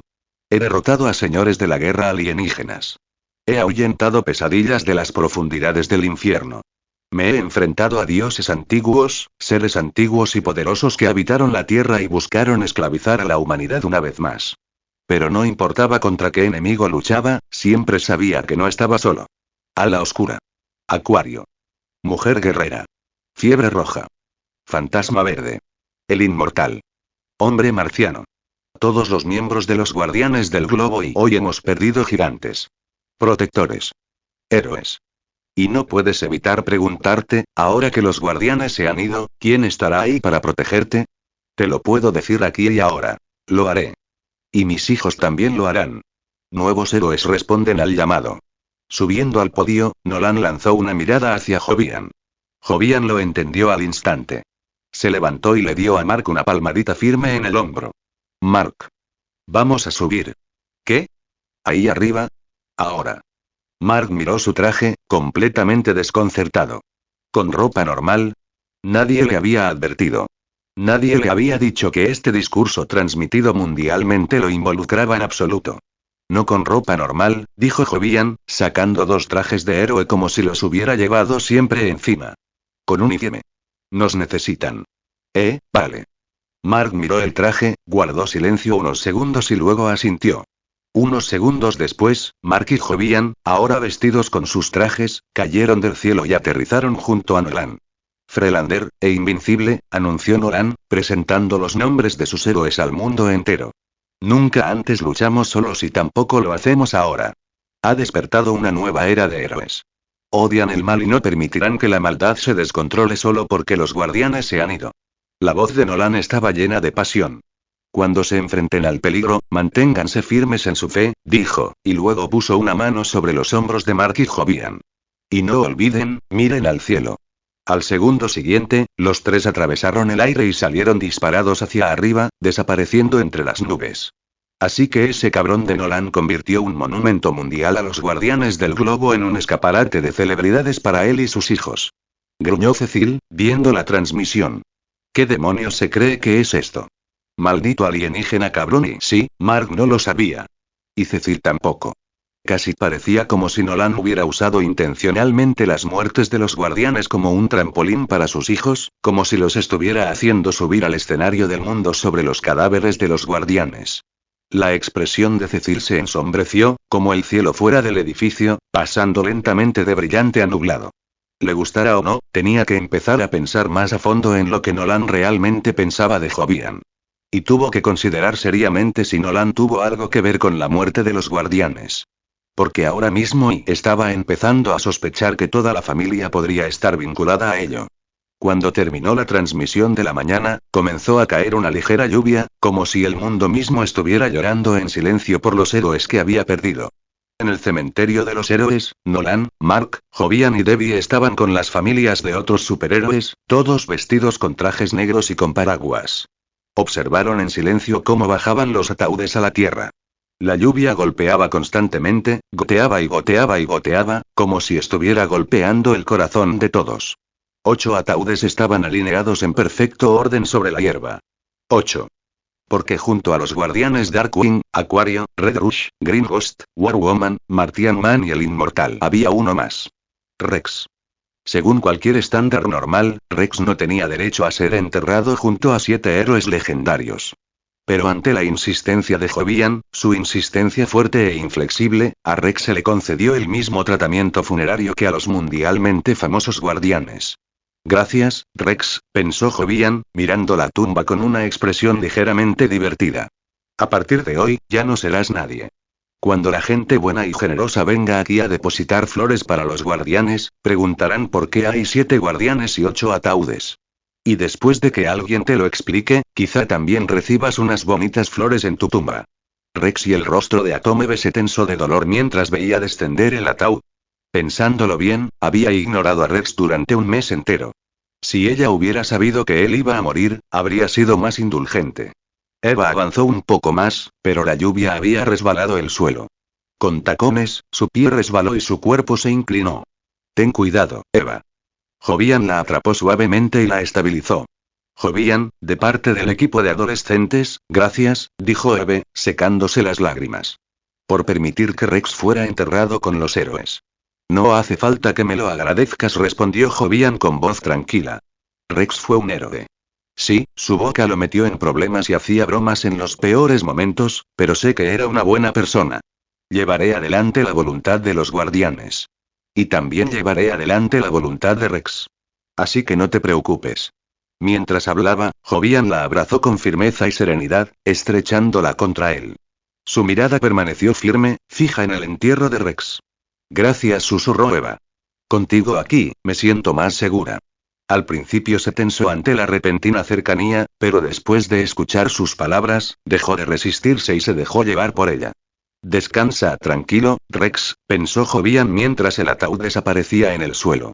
He derrotado a señores de la guerra alienígenas. He ahuyentado pesadillas de las profundidades del infierno. Me he enfrentado a dioses antiguos, seres antiguos y poderosos que habitaron la Tierra y buscaron esclavizar a la humanidad una vez más. Pero no importaba contra qué enemigo luchaba, siempre sabía que no estaba solo. Ala oscura. Acuario. Mujer guerrera. Fiebre roja. Fantasma verde. El inmortal. Hombre marciano. Todos los miembros de los guardianes del globo y hoy hemos perdido gigantes. Protectores. Héroes. Y no puedes evitar preguntarte, ahora que los guardianes se han ido, ¿quién estará ahí para protegerte? Te lo puedo decir aquí y ahora. Lo haré. Y mis hijos también lo harán. Nuevos héroes responden al llamado. Subiendo al podio, Nolan lanzó una mirada hacia Jovian. Jovian lo entendió al instante. Se levantó y le dio a Mark una palmadita firme en el hombro. Mark. Vamos a subir. ¿Qué? ¿Ahí arriba? Ahora. Mark miró su traje, completamente desconcertado. ¿Con ropa normal? Nadie le había advertido. Nadie le había dicho que este discurso transmitido mundialmente lo involucraba en absoluto. No con ropa normal, dijo Jovian, sacando dos trajes de héroe como si los hubiera llevado siempre encima. Con uniforme. Nos necesitan. Vale. Mark miró el traje, guardó silencio unos segundos y luego asintió. Unos segundos después, Mark y Jovian, ahora vestidos con sus trajes, cayeron del cielo y aterrizaron junto a Nolan. Frelander, e invencible, anunció Nolan, presentando los nombres de sus héroes al mundo entero. Nunca antes luchamos solos y tampoco lo hacemos ahora. Ha despertado una nueva era de héroes. Odian el mal y no permitirán que la maldad se descontrole solo porque los guardianes se han ido. La voz de Nolan estaba llena de pasión. Cuando se enfrenten al peligro, manténganse firmes en su fe, dijo, y luego puso una mano sobre los hombros de Mark y Jovian. Y no olviden, miren al cielo. Al segundo siguiente, los tres atravesaron el aire y salieron disparados hacia arriba, desapareciendo entre las nubes. Así que ese cabrón de Nolan convirtió un monumento mundial a los guardianes del globo en un escaparate de celebridades para él y sus hijos. Gruñó Cecil, viendo la transmisión. ¿Qué demonios se cree que es esto? Maldito alienígena cabrón, y sí, Mark no lo sabía. Y Cecil tampoco. Casi parecía como si Nolan hubiera usado intencionalmente las muertes de los guardianes como un trampolín para sus hijos, como si los estuviera haciendo subir al escenario del mundo sobre los cadáveres de los guardianes. La expresión de Cecil se ensombreció, como el cielo fuera del edificio, pasando lentamente de brillante a nublado. Le gustara o no, tenía que empezar a pensar más a fondo en lo que Nolan realmente pensaba de Jovian. Y tuvo que considerar seriamente si Nolan tuvo algo que ver con la muerte de los guardianes. Porque ahora mismo estaba empezando a sospechar que toda la familia podría estar vinculada a ello. Cuando terminó la transmisión de la mañana, comenzó a caer una ligera lluvia, como si el mundo mismo estuviera llorando en silencio por los héroes que había perdido. En el cementerio de los héroes, Nolan, Mark, Jovian y Debbie estaban con las familias de otros superhéroes, todos vestidos con trajes negros y con paraguas. Observaron en silencio cómo bajaban los ataúdes a la tierra. La lluvia golpeaba constantemente, goteaba y goteaba y goteaba, como si estuviera golpeando el corazón de todos. 8 ataúdes estaban alineados en perfecto orden sobre la hierba. 8. Porque junto a los guardianes Darkwing, Acuario, Red Rush, Green Ghost, War Woman, Martian Man y el Inmortal había uno más. Rex. Según cualquier estándar normal, Rex no tenía derecho a ser enterrado junto a 7 héroes legendarios. Pero ante la insistencia de Jovian, su insistencia fuerte e inflexible, a Rex se le concedió el mismo tratamiento funerario que a los mundialmente famosos guardianes. Gracias, Rex, pensó Jovian, mirando la tumba con una expresión ligeramente divertida. A partir de hoy, ya no serás nadie. Cuando la gente buena y generosa venga aquí a depositar flores para los guardianes, preguntarán por qué hay 7 guardianes y 8 ataúdes. Y después de que alguien te lo explique, quizá también recibas unas bonitas flores en tu tumba. Rex y el rostro de Atomebe se tensó de dolor mientras veía descender el ataúd. Pensándolo bien, había ignorado a Rex durante un mes entero. Si ella hubiera sabido que él iba a morir, habría sido más indulgente. Eva avanzó un poco más, pero la lluvia había resbalado el suelo. Con tacones, su pie resbaló y su cuerpo se inclinó. Ten cuidado, Eva. Jovian la atrapó suavemente y la estabilizó. Jovian, de parte del equipo de adolescentes, gracias, dijo Eve, secándose las lágrimas. Por permitir que Rex fuera enterrado con los héroes. No hace falta que me lo agradezcas, respondió Jovian con voz tranquila. Rex fue un héroe. Sí, su boca lo metió en problemas y hacía bromas en los peores momentos, pero sé que era una buena persona. Llevaré adelante la voluntad de los guardianes. Y también llevaré adelante la voluntad de Rex. Así que no te preocupes. Mientras hablaba, Jovian la abrazó con firmeza y serenidad, estrechándola contra él. Su mirada permaneció firme, fija en el entierro de Rex. Gracias, susurró Eva. Contigo aquí, me siento más segura. Al principio se tensó ante la repentina cercanía, pero después de escuchar sus palabras, dejó de resistirse y se dejó llevar por ella. Descansa tranquilo, Rex, pensó Jovian mientras el ataúd desaparecía en el suelo.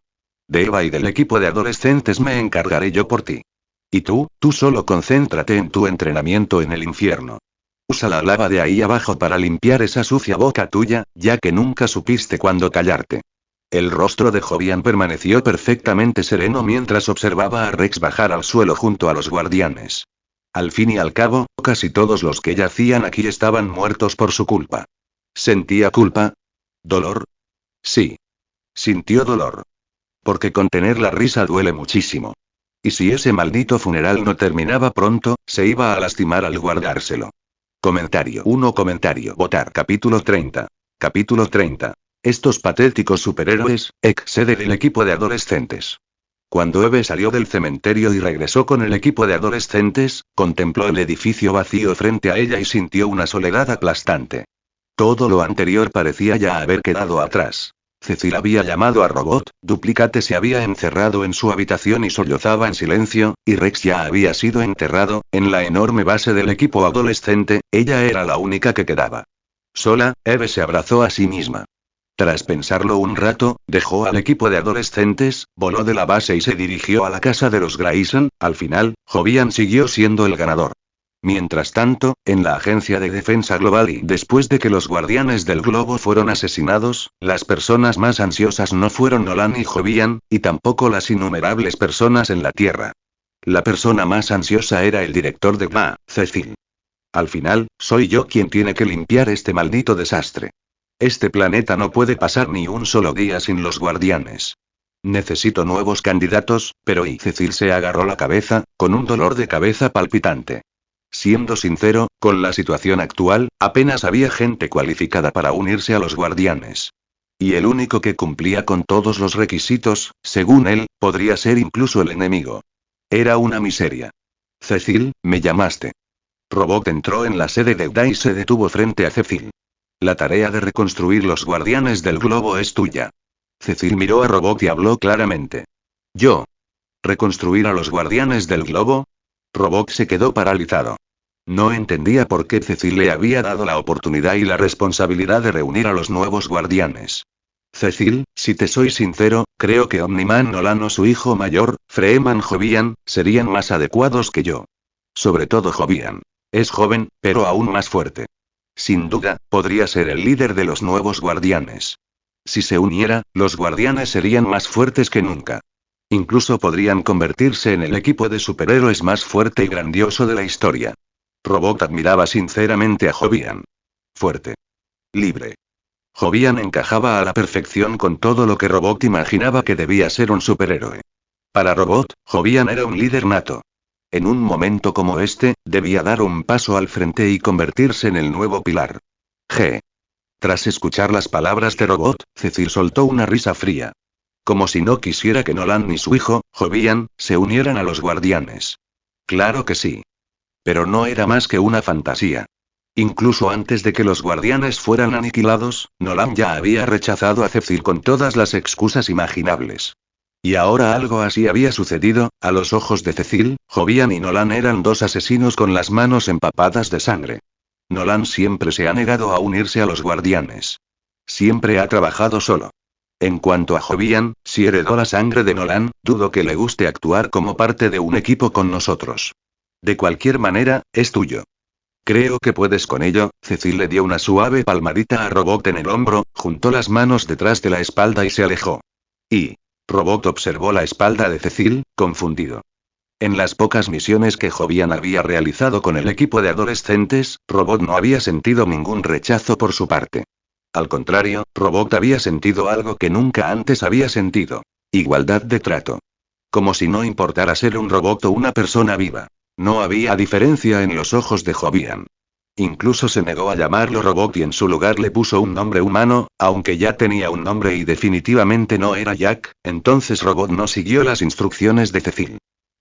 De Eva y del equipo de adolescentes me encargaré yo por ti. Y tú solo concéntrate en tu entrenamiento en el infierno. Usa la lava de ahí abajo para limpiar esa sucia boca tuya, ya que nunca supiste cuándo callarte. El rostro de Jovian permaneció perfectamente sereno mientras observaba a Rex bajar al suelo junto a los guardianes. Al fin y al cabo, casi todos los que yacían aquí estaban muertos por su culpa. ¿Sentía culpa? ¿Dolor? Sí. Sintió dolor. Porque contener la risa duele muchísimo. Y si ese maldito funeral no terminaba pronto, se iba a lastimar al guardárselo. Comentario 1. Votar. Capítulo 30. Capítulo 30. Estos patéticos superhéroes, ex-sede del equipo de adolescentes. Cuando Eve salió del cementerio y regresó con el equipo de adolescentes, contempló el edificio vacío frente a ella y sintió una soledad aplastante. Todo lo anterior parecía ya haber quedado atrás. Cecil había llamado a Robot, Duplicate se había encerrado en su habitación y sollozaba en silencio, y Rex ya había sido enterrado, en la enorme base del equipo adolescente, ella era la única que quedaba. Sola, Eve se abrazó a sí misma. Tras pensarlo un rato, dejó al equipo de adolescentes, voló de la base y se dirigió a la casa de los Grayson. Al final, Jovian siguió siendo el ganador. Mientras tanto, en la Agencia de Defensa Global y después de que los Guardianes del Globo fueron asesinados, las personas más ansiosas no fueron Nolan y Jovian, y tampoco las innumerables personas en la Tierra. La persona más ansiosa era el director de GMA, Cecil. Al final, soy yo quien tiene que limpiar este maldito desastre. Este planeta no puede pasar ni un solo día sin los Guardianes. Necesito nuevos candidatos, pero y Cecil se agarró la cabeza, con un dolor de cabeza palpitante. Siendo sincero, con la situación actual, apenas había gente cualificada para unirse a los Guardianes. Y el único que cumplía con todos los requisitos, según él, podría ser incluso el enemigo. Era una miseria. Cecil, me llamaste. Robot entró en la sede de UDA y se detuvo frente a Cecil. La tarea de reconstruir los Guardianes del Globo es tuya. Cecil miró a Robot y habló claramente. ¿Yo? ¿Reconstruir a los Guardianes del Globo? Robot se quedó paralizado. No entendía por qué Cecil le había dado la oportunidad y la responsabilidad de reunir a los nuevos Guardianes. Cecil, si te soy sincero, creo que Omniman Nolan o su hijo mayor, Freeman Jovian, serían más adecuados que yo. Sobre todo Jovian. Es joven, pero aún más fuerte. Sin duda, podría ser el líder de los nuevos Guardianes. Si se uniera, los Guardianes serían más fuertes que nunca. Incluso podrían convertirse en el equipo de superhéroes más fuerte y grandioso de la historia. Robot admiraba sinceramente a Jovian. Fuerte. Libre. Jovian encajaba a la perfección con todo lo que Robot imaginaba que debía ser un superhéroe. Para Robot, Jovian era un líder nato. En un momento como este, debía dar un paso al frente y convertirse en el nuevo pilar. G. Tras escuchar las palabras de Robot, Cecil soltó una risa fría. Como si no quisiera que Nolan ni su hijo, Jovian, se unieran a los Guardianes. Claro que sí. Pero no era más que una fantasía. Incluso antes de que los Guardianes fueran aniquilados, Nolan ya había rechazado a Cecil con todas las excusas imaginables. Y ahora algo así había sucedido. A los ojos de Cecil, Jovian y Nolan eran dos asesinos con las manos empapadas de sangre. Nolan siempre se ha negado a unirse a los Guardianes. Siempre ha trabajado solo. En cuanto a Jovian, si heredó la sangre de Nolan, dudo que le guste actuar como parte de un equipo con nosotros. De cualquier manera, es tuyo. Creo que puedes con ello. Cecil le dio una suave palmadita a Robot en el hombro, juntó las manos detrás de la espalda y se alejó. Y Robot observó la espalda de Cecil, confundido. En las pocas misiones que Jovian había realizado con el equipo de adolescentes, Robot no había sentido ningún rechazo por su parte. Al contrario, Robot había sentido algo que nunca antes había sentido. Igualdad de trato. Como si no importara ser un robot o una persona viva. No había diferencia en los ojos de Jovian. Incluso se negó a llamarlo Robot y en su lugar le puso un nombre humano, aunque ya tenía un nombre y definitivamente no era Jack. Entonces Robot no siguió las instrucciones de Cecil.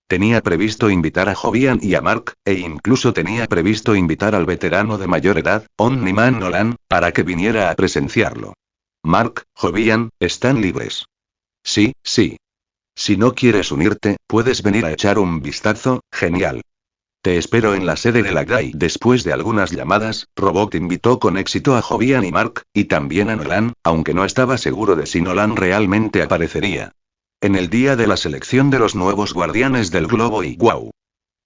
Tenía previsto invitar a Jovian y a Mark, e incluso tenía previsto invitar al veterano de mayor edad, Omniman Nolan, para que viniera a presenciarlo. Mark, Jovian, están libres. Sí, sí. Si no quieres unirte, puedes venir a echar un vistazo. Genial. Te espero en la sede de la GDAI. Después de algunas llamadas, Robot invitó con éxito a Jovian y Mark, y también a Nolan, aunque no estaba seguro de si Nolan realmente aparecería. En el día de la selección de los nuevos Guardianes del Globo y ¡guau!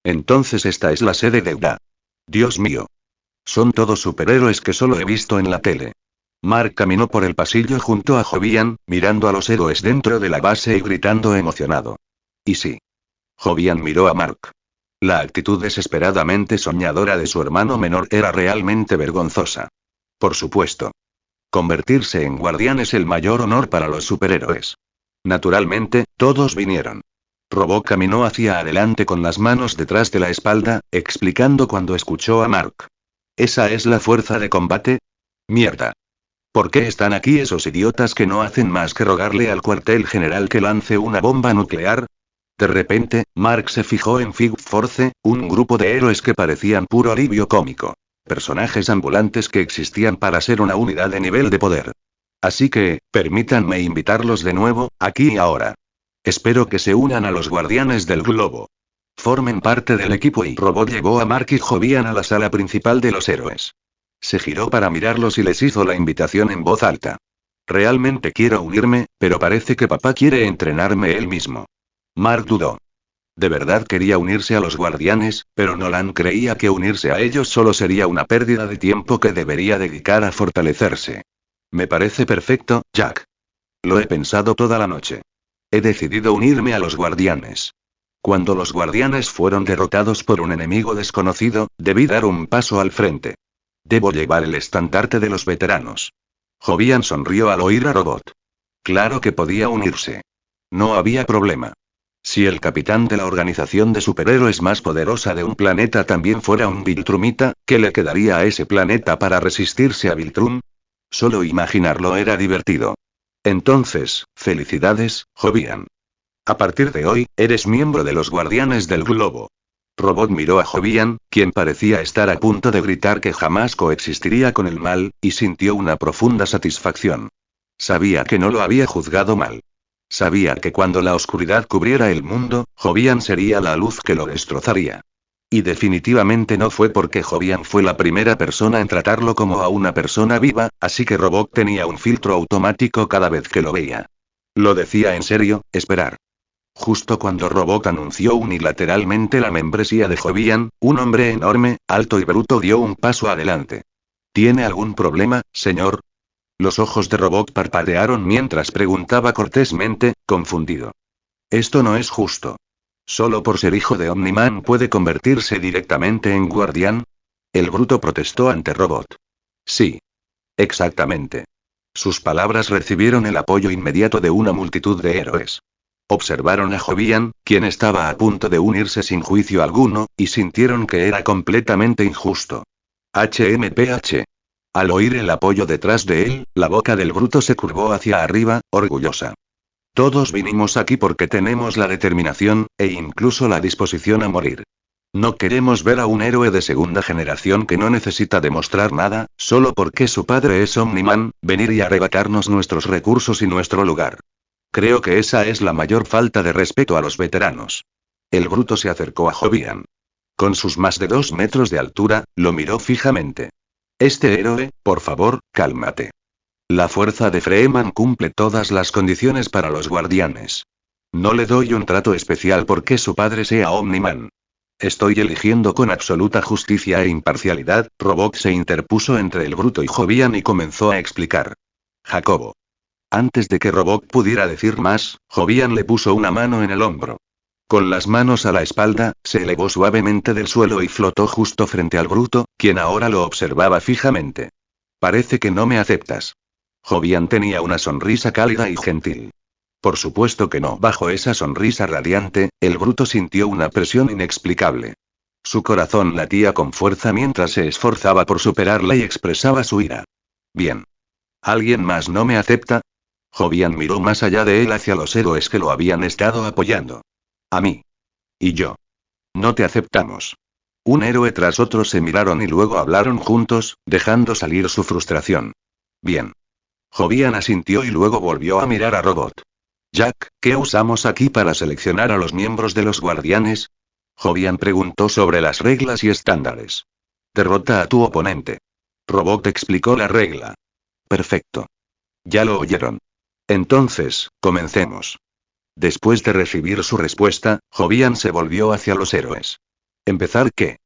Entonces esta es la sede de UDA. Dios mío. Son todos superhéroes que solo he visto en la tele. Mark caminó por el pasillo junto a Jovian, mirando a los héroes dentro de la base y gritando emocionado. Y sí. Jovian miró a Mark. La actitud desesperadamente soñadora de su hermano menor era realmente vergonzosa. Por supuesto. Convertirse en guardián es el mayor honor para los superhéroes. Naturalmente, todos vinieron. Robot caminó hacia adelante con las manos detrás de la espalda, explicando cuando escuchó a Mark. ¿Esa es la fuerza de combate? Mierda. ¿Por qué están aquí esos idiotas que no hacen más que rogarle al cuartel general que lance una bomba nuclear? De repente, Mark se fijó en Fig Force, un grupo de héroes que parecían puro alivio cómico. Personajes ambulantes que existían para ser una unidad de nivel de poder. Así que, permítanme invitarlos de nuevo, aquí y ahora. Espero que se unan a los guardianes del globo. Formen parte del equipo y Robot llevó a Mark y Jovian a la sala principal de los héroes. Se giró para mirarlos y les hizo la invitación en voz alta. Realmente quiero unirme, pero parece que papá quiere entrenarme él mismo. Mark dudó. De verdad quería unirse a los guardianes, pero Nolan creía que unirse a ellos solo sería una pérdida de tiempo que debería dedicar a fortalecerse. Me parece perfecto, Jack. Lo he pensado toda la noche. He decidido unirme a los guardianes. Cuando los guardianes fueron derrotados por un enemigo desconocido, debí dar un paso al frente. Debo llevar el estandarte de los veteranos. Jovian sonrió al oír a Robot. Claro que podía unirse. No había problema. Si el capitán de la organización de superhéroes más poderosa de un planeta también fuera un Viltrumita, ¿qué le quedaría a ese planeta para resistirse a Viltrum? Solo imaginarlo era divertido. Entonces, felicidades, Jovian. A partir de hoy, eres miembro de los Guardianes del Globo. Robot miró a Jovian, quien parecía estar a punto de gritar que jamás coexistiría con el mal, y sintió una profunda satisfacción. Sabía que no lo había juzgado mal. Sabía que cuando la oscuridad cubriera el mundo, Jovian sería la luz que lo destrozaría. Y definitivamente no fue porque Jovian fue la primera persona en tratarlo como a una persona viva, así que Robot tenía un filtro automático cada vez que lo veía. Lo decía en serio, esperar. Justo cuando Robot anunció unilateralmente la membresía de Jovian, un hombre enorme, alto y bruto dio un paso adelante. ¿Tiene algún problema, señor? Los ojos de Robot parpadearon mientras preguntaba cortésmente, confundido. Esto no es justo. ¿Solo por ser hijo de Omniman puede convertirse directamente en guardián? El bruto protestó ante Robot. Sí. Exactamente. Sus palabras recibieron el apoyo inmediato de una multitud de héroes. Observaron a Jovian, quien estaba a punto de unirse sin juicio alguno, y sintieron que era completamente injusto. HMPH. Al oír el apoyo detrás de él, la boca del bruto se curvó hacia arriba, orgullosa. Todos vinimos aquí porque tenemos la determinación, e incluso la disposición a morir. No queremos ver a un héroe de segunda generación que no necesita demostrar nada, solo porque su padre es Omniman, venir y arrebatarnos nuestros recursos y nuestro lugar. Creo que esa es la mayor falta de respeto a los veteranos. El bruto se acercó a Jovian. Con sus más de 2 metros de altura, lo miró fijamente. Este héroe, por favor, cálmate. La fuerza de Freeman cumple todas las condiciones para los guardianes. No le doy un trato especial porque su padre sea Omniman. Estoy eligiendo con absoluta justicia e imparcialidad. Robot se interpuso entre el bruto y Jovian y comenzó a explicar. Jacobo. Antes de que Robot pudiera decir más, Jovian le puso una mano en el hombro. Con las manos a la espalda, se elevó suavemente del suelo y flotó justo frente al bruto, quien ahora lo observaba fijamente. Parece que no me aceptas. Jovian tenía una sonrisa cálida y gentil. Por supuesto que no. Bajo esa sonrisa radiante, el bruto sintió una presión inexplicable. Su corazón latía con fuerza mientras se esforzaba por superarla y expresaba su ira. Bien. ¿Alguien más no me acepta? Jovian miró más allá de él hacia los héroes que lo habían estado apoyando. A mí. Y yo. No te aceptamos. Un héroe tras otro se miraron y luego hablaron juntos, dejando salir su frustración. Bien. Jovian asintió y luego volvió a mirar a Robot. Jack, ¿qué usamos aquí para seleccionar a los miembros de los guardianes? Jovian preguntó sobre las reglas y estándares. Derrota a tu oponente. Robot explicó la regla. Perfecto. Ya lo oyeron. Entonces, comencemos. Después de recibir su respuesta, Jovian se volvió hacia los héroes. ¿Empezar qué?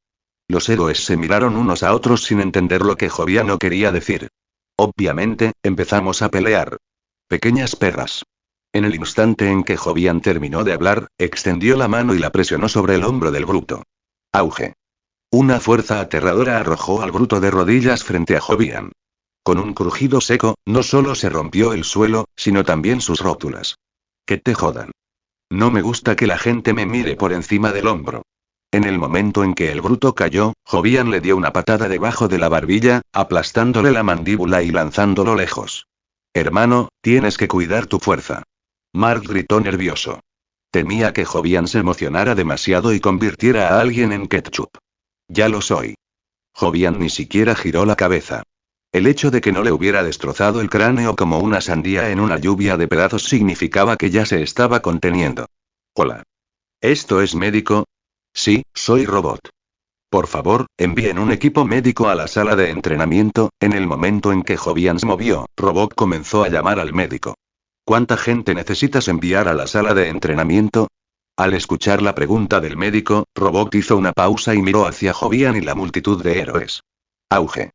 Los héroes se miraron unos a otros sin entender lo que Jovian no quería decir. Obviamente, empezamos a pelear. Pequeñas perras. En el instante en que Jovian terminó de hablar, extendió la mano y la presionó sobre el hombro del bruto. Auge. Una fuerza aterradora arrojó al bruto de rodillas frente a Jovian. Con un crujido seco, no solo se rompió el suelo, sino también sus rótulas. Que te jodan. No me gusta que la gente me mire por encima del hombro. En el momento en que el bruto cayó, Jovian le dio una patada debajo de la barbilla, aplastándole la mandíbula y lanzándolo lejos. Hermano, tienes que cuidar tu fuerza. Mark gritó nervioso. Temía que Jovian se emocionara demasiado y convirtiera a alguien en ketchup. Ya lo soy. Jovian ni siquiera giró la cabeza. El hecho de que no le hubiera destrozado el cráneo como una sandía en una lluvia de pedazos significaba que ya se estaba conteniendo. Hola. ¿Esto es médico? Sí, soy robot. Por favor, envíen un equipo médico a la sala de entrenamiento. En el momento en que Jovian se movió, Robot comenzó a llamar al médico. ¿Cuánta gente necesitas enviar a la sala de entrenamiento? Al escuchar la pregunta del médico, Robot hizo una pausa y miró hacia Jovian y la multitud de héroes. Auge.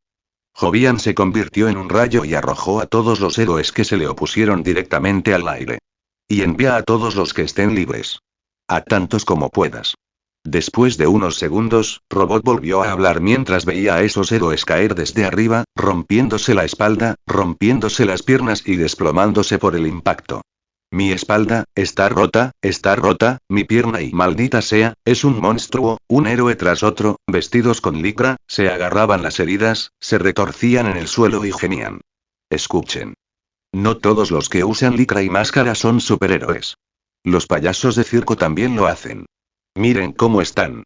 Jovian se convirtió en un rayo y arrojó a todos los héroes que se le opusieron directamente al aire. Y envía a todos los que estén libres. A tantos como puedas. Después de unos segundos, Robot volvió a hablar mientras veía a esos héroes caer desde arriba, rompiéndose la espalda, rompiéndose las piernas y desplomándose por el impacto. Mi espalda, está rota, mi pierna y maldita sea, es un monstruo, un héroe tras otro, vestidos con licra, se agarraban las heridas, se retorcían en el suelo y gemían. Escuchen. No todos los que usan licra y máscara son superhéroes. Los payasos de circo también lo hacen. Miren cómo están.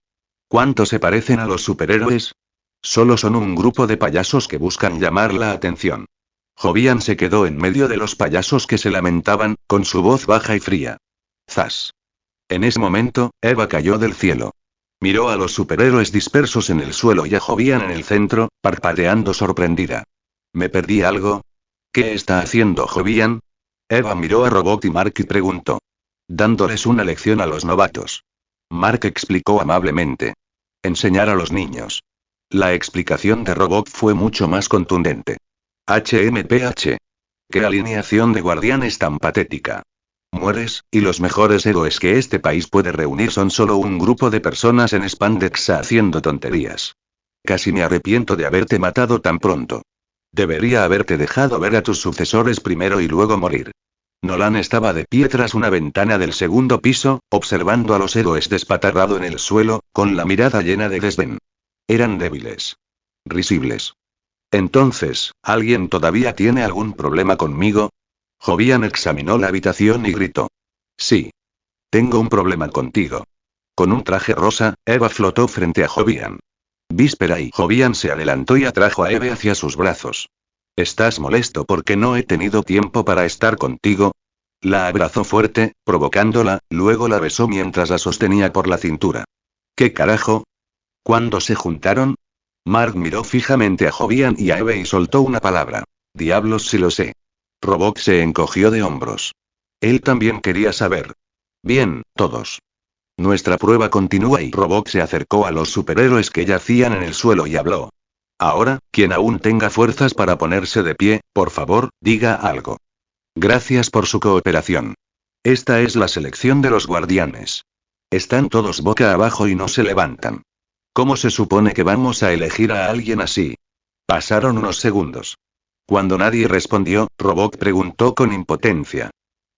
¿Cuánto se parecen a los superhéroes? Solo son un grupo de payasos que buscan llamar la atención. Jovian se quedó en medio de los payasos que se lamentaban, con su voz baja y fría. ¡Zas! En ese momento, Eva cayó del cielo. Miró a los superhéroes dispersos en el suelo y a Jovian en el centro, parpadeando sorprendida. ¿Me perdí algo? ¿Qué está haciendo Jovian? Eva miró a Robot y Mark y preguntó. Dándoles una lección a los novatos. Mark explicó amablemente. Enseñar a los niños. La explicación de Robot fue mucho más contundente. HMPH. Qué alineación de guardianes tan patética. Mueres, y los mejores héroes que este país puede reunir son solo un grupo de personas en spandex haciendo tonterías. Casi me arrepiento de haberte matado tan pronto. Debería haberte dejado ver a tus sucesores primero y luego morir. Nolan estaba de pie tras una ventana del segundo piso, observando a los héroes despatarrado en el suelo, con la mirada llena de desdén. Eran débiles. Risibles. Entonces, ¿alguien todavía tiene algún problema conmigo? Jovian examinó la habitación y gritó. Sí. Tengo un problema contigo. Con un traje rosa, Eva flotó frente a Jovian. Víspera y Jovian se adelantó y atrajo a Eva hacia sus brazos. ¿Estás molesto porque no he tenido tiempo para estar contigo? La abrazó fuerte, provocándola, luego la besó mientras la sostenía por la cintura. ¿Qué carajo? ¿Cuándo se juntaron? Mark miró fijamente a Jovian y a Eve y soltó una palabra. Diablos si lo sé. Robot se encogió de hombros. Él también quería saber. Bien, todos. Nuestra prueba continúa y Robot se acercó a los superhéroes que yacían en el suelo y habló. Ahora, quien aún tenga fuerzas para ponerse de pie, por favor, diga algo. Gracias por su cooperación. Esta es la selección de los guardianes. Están todos boca abajo y no se levantan. ¿Cómo se supone que vamos a elegir a alguien así? Pasaron unos segundos. Cuando nadie respondió, Robot preguntó con impotencia.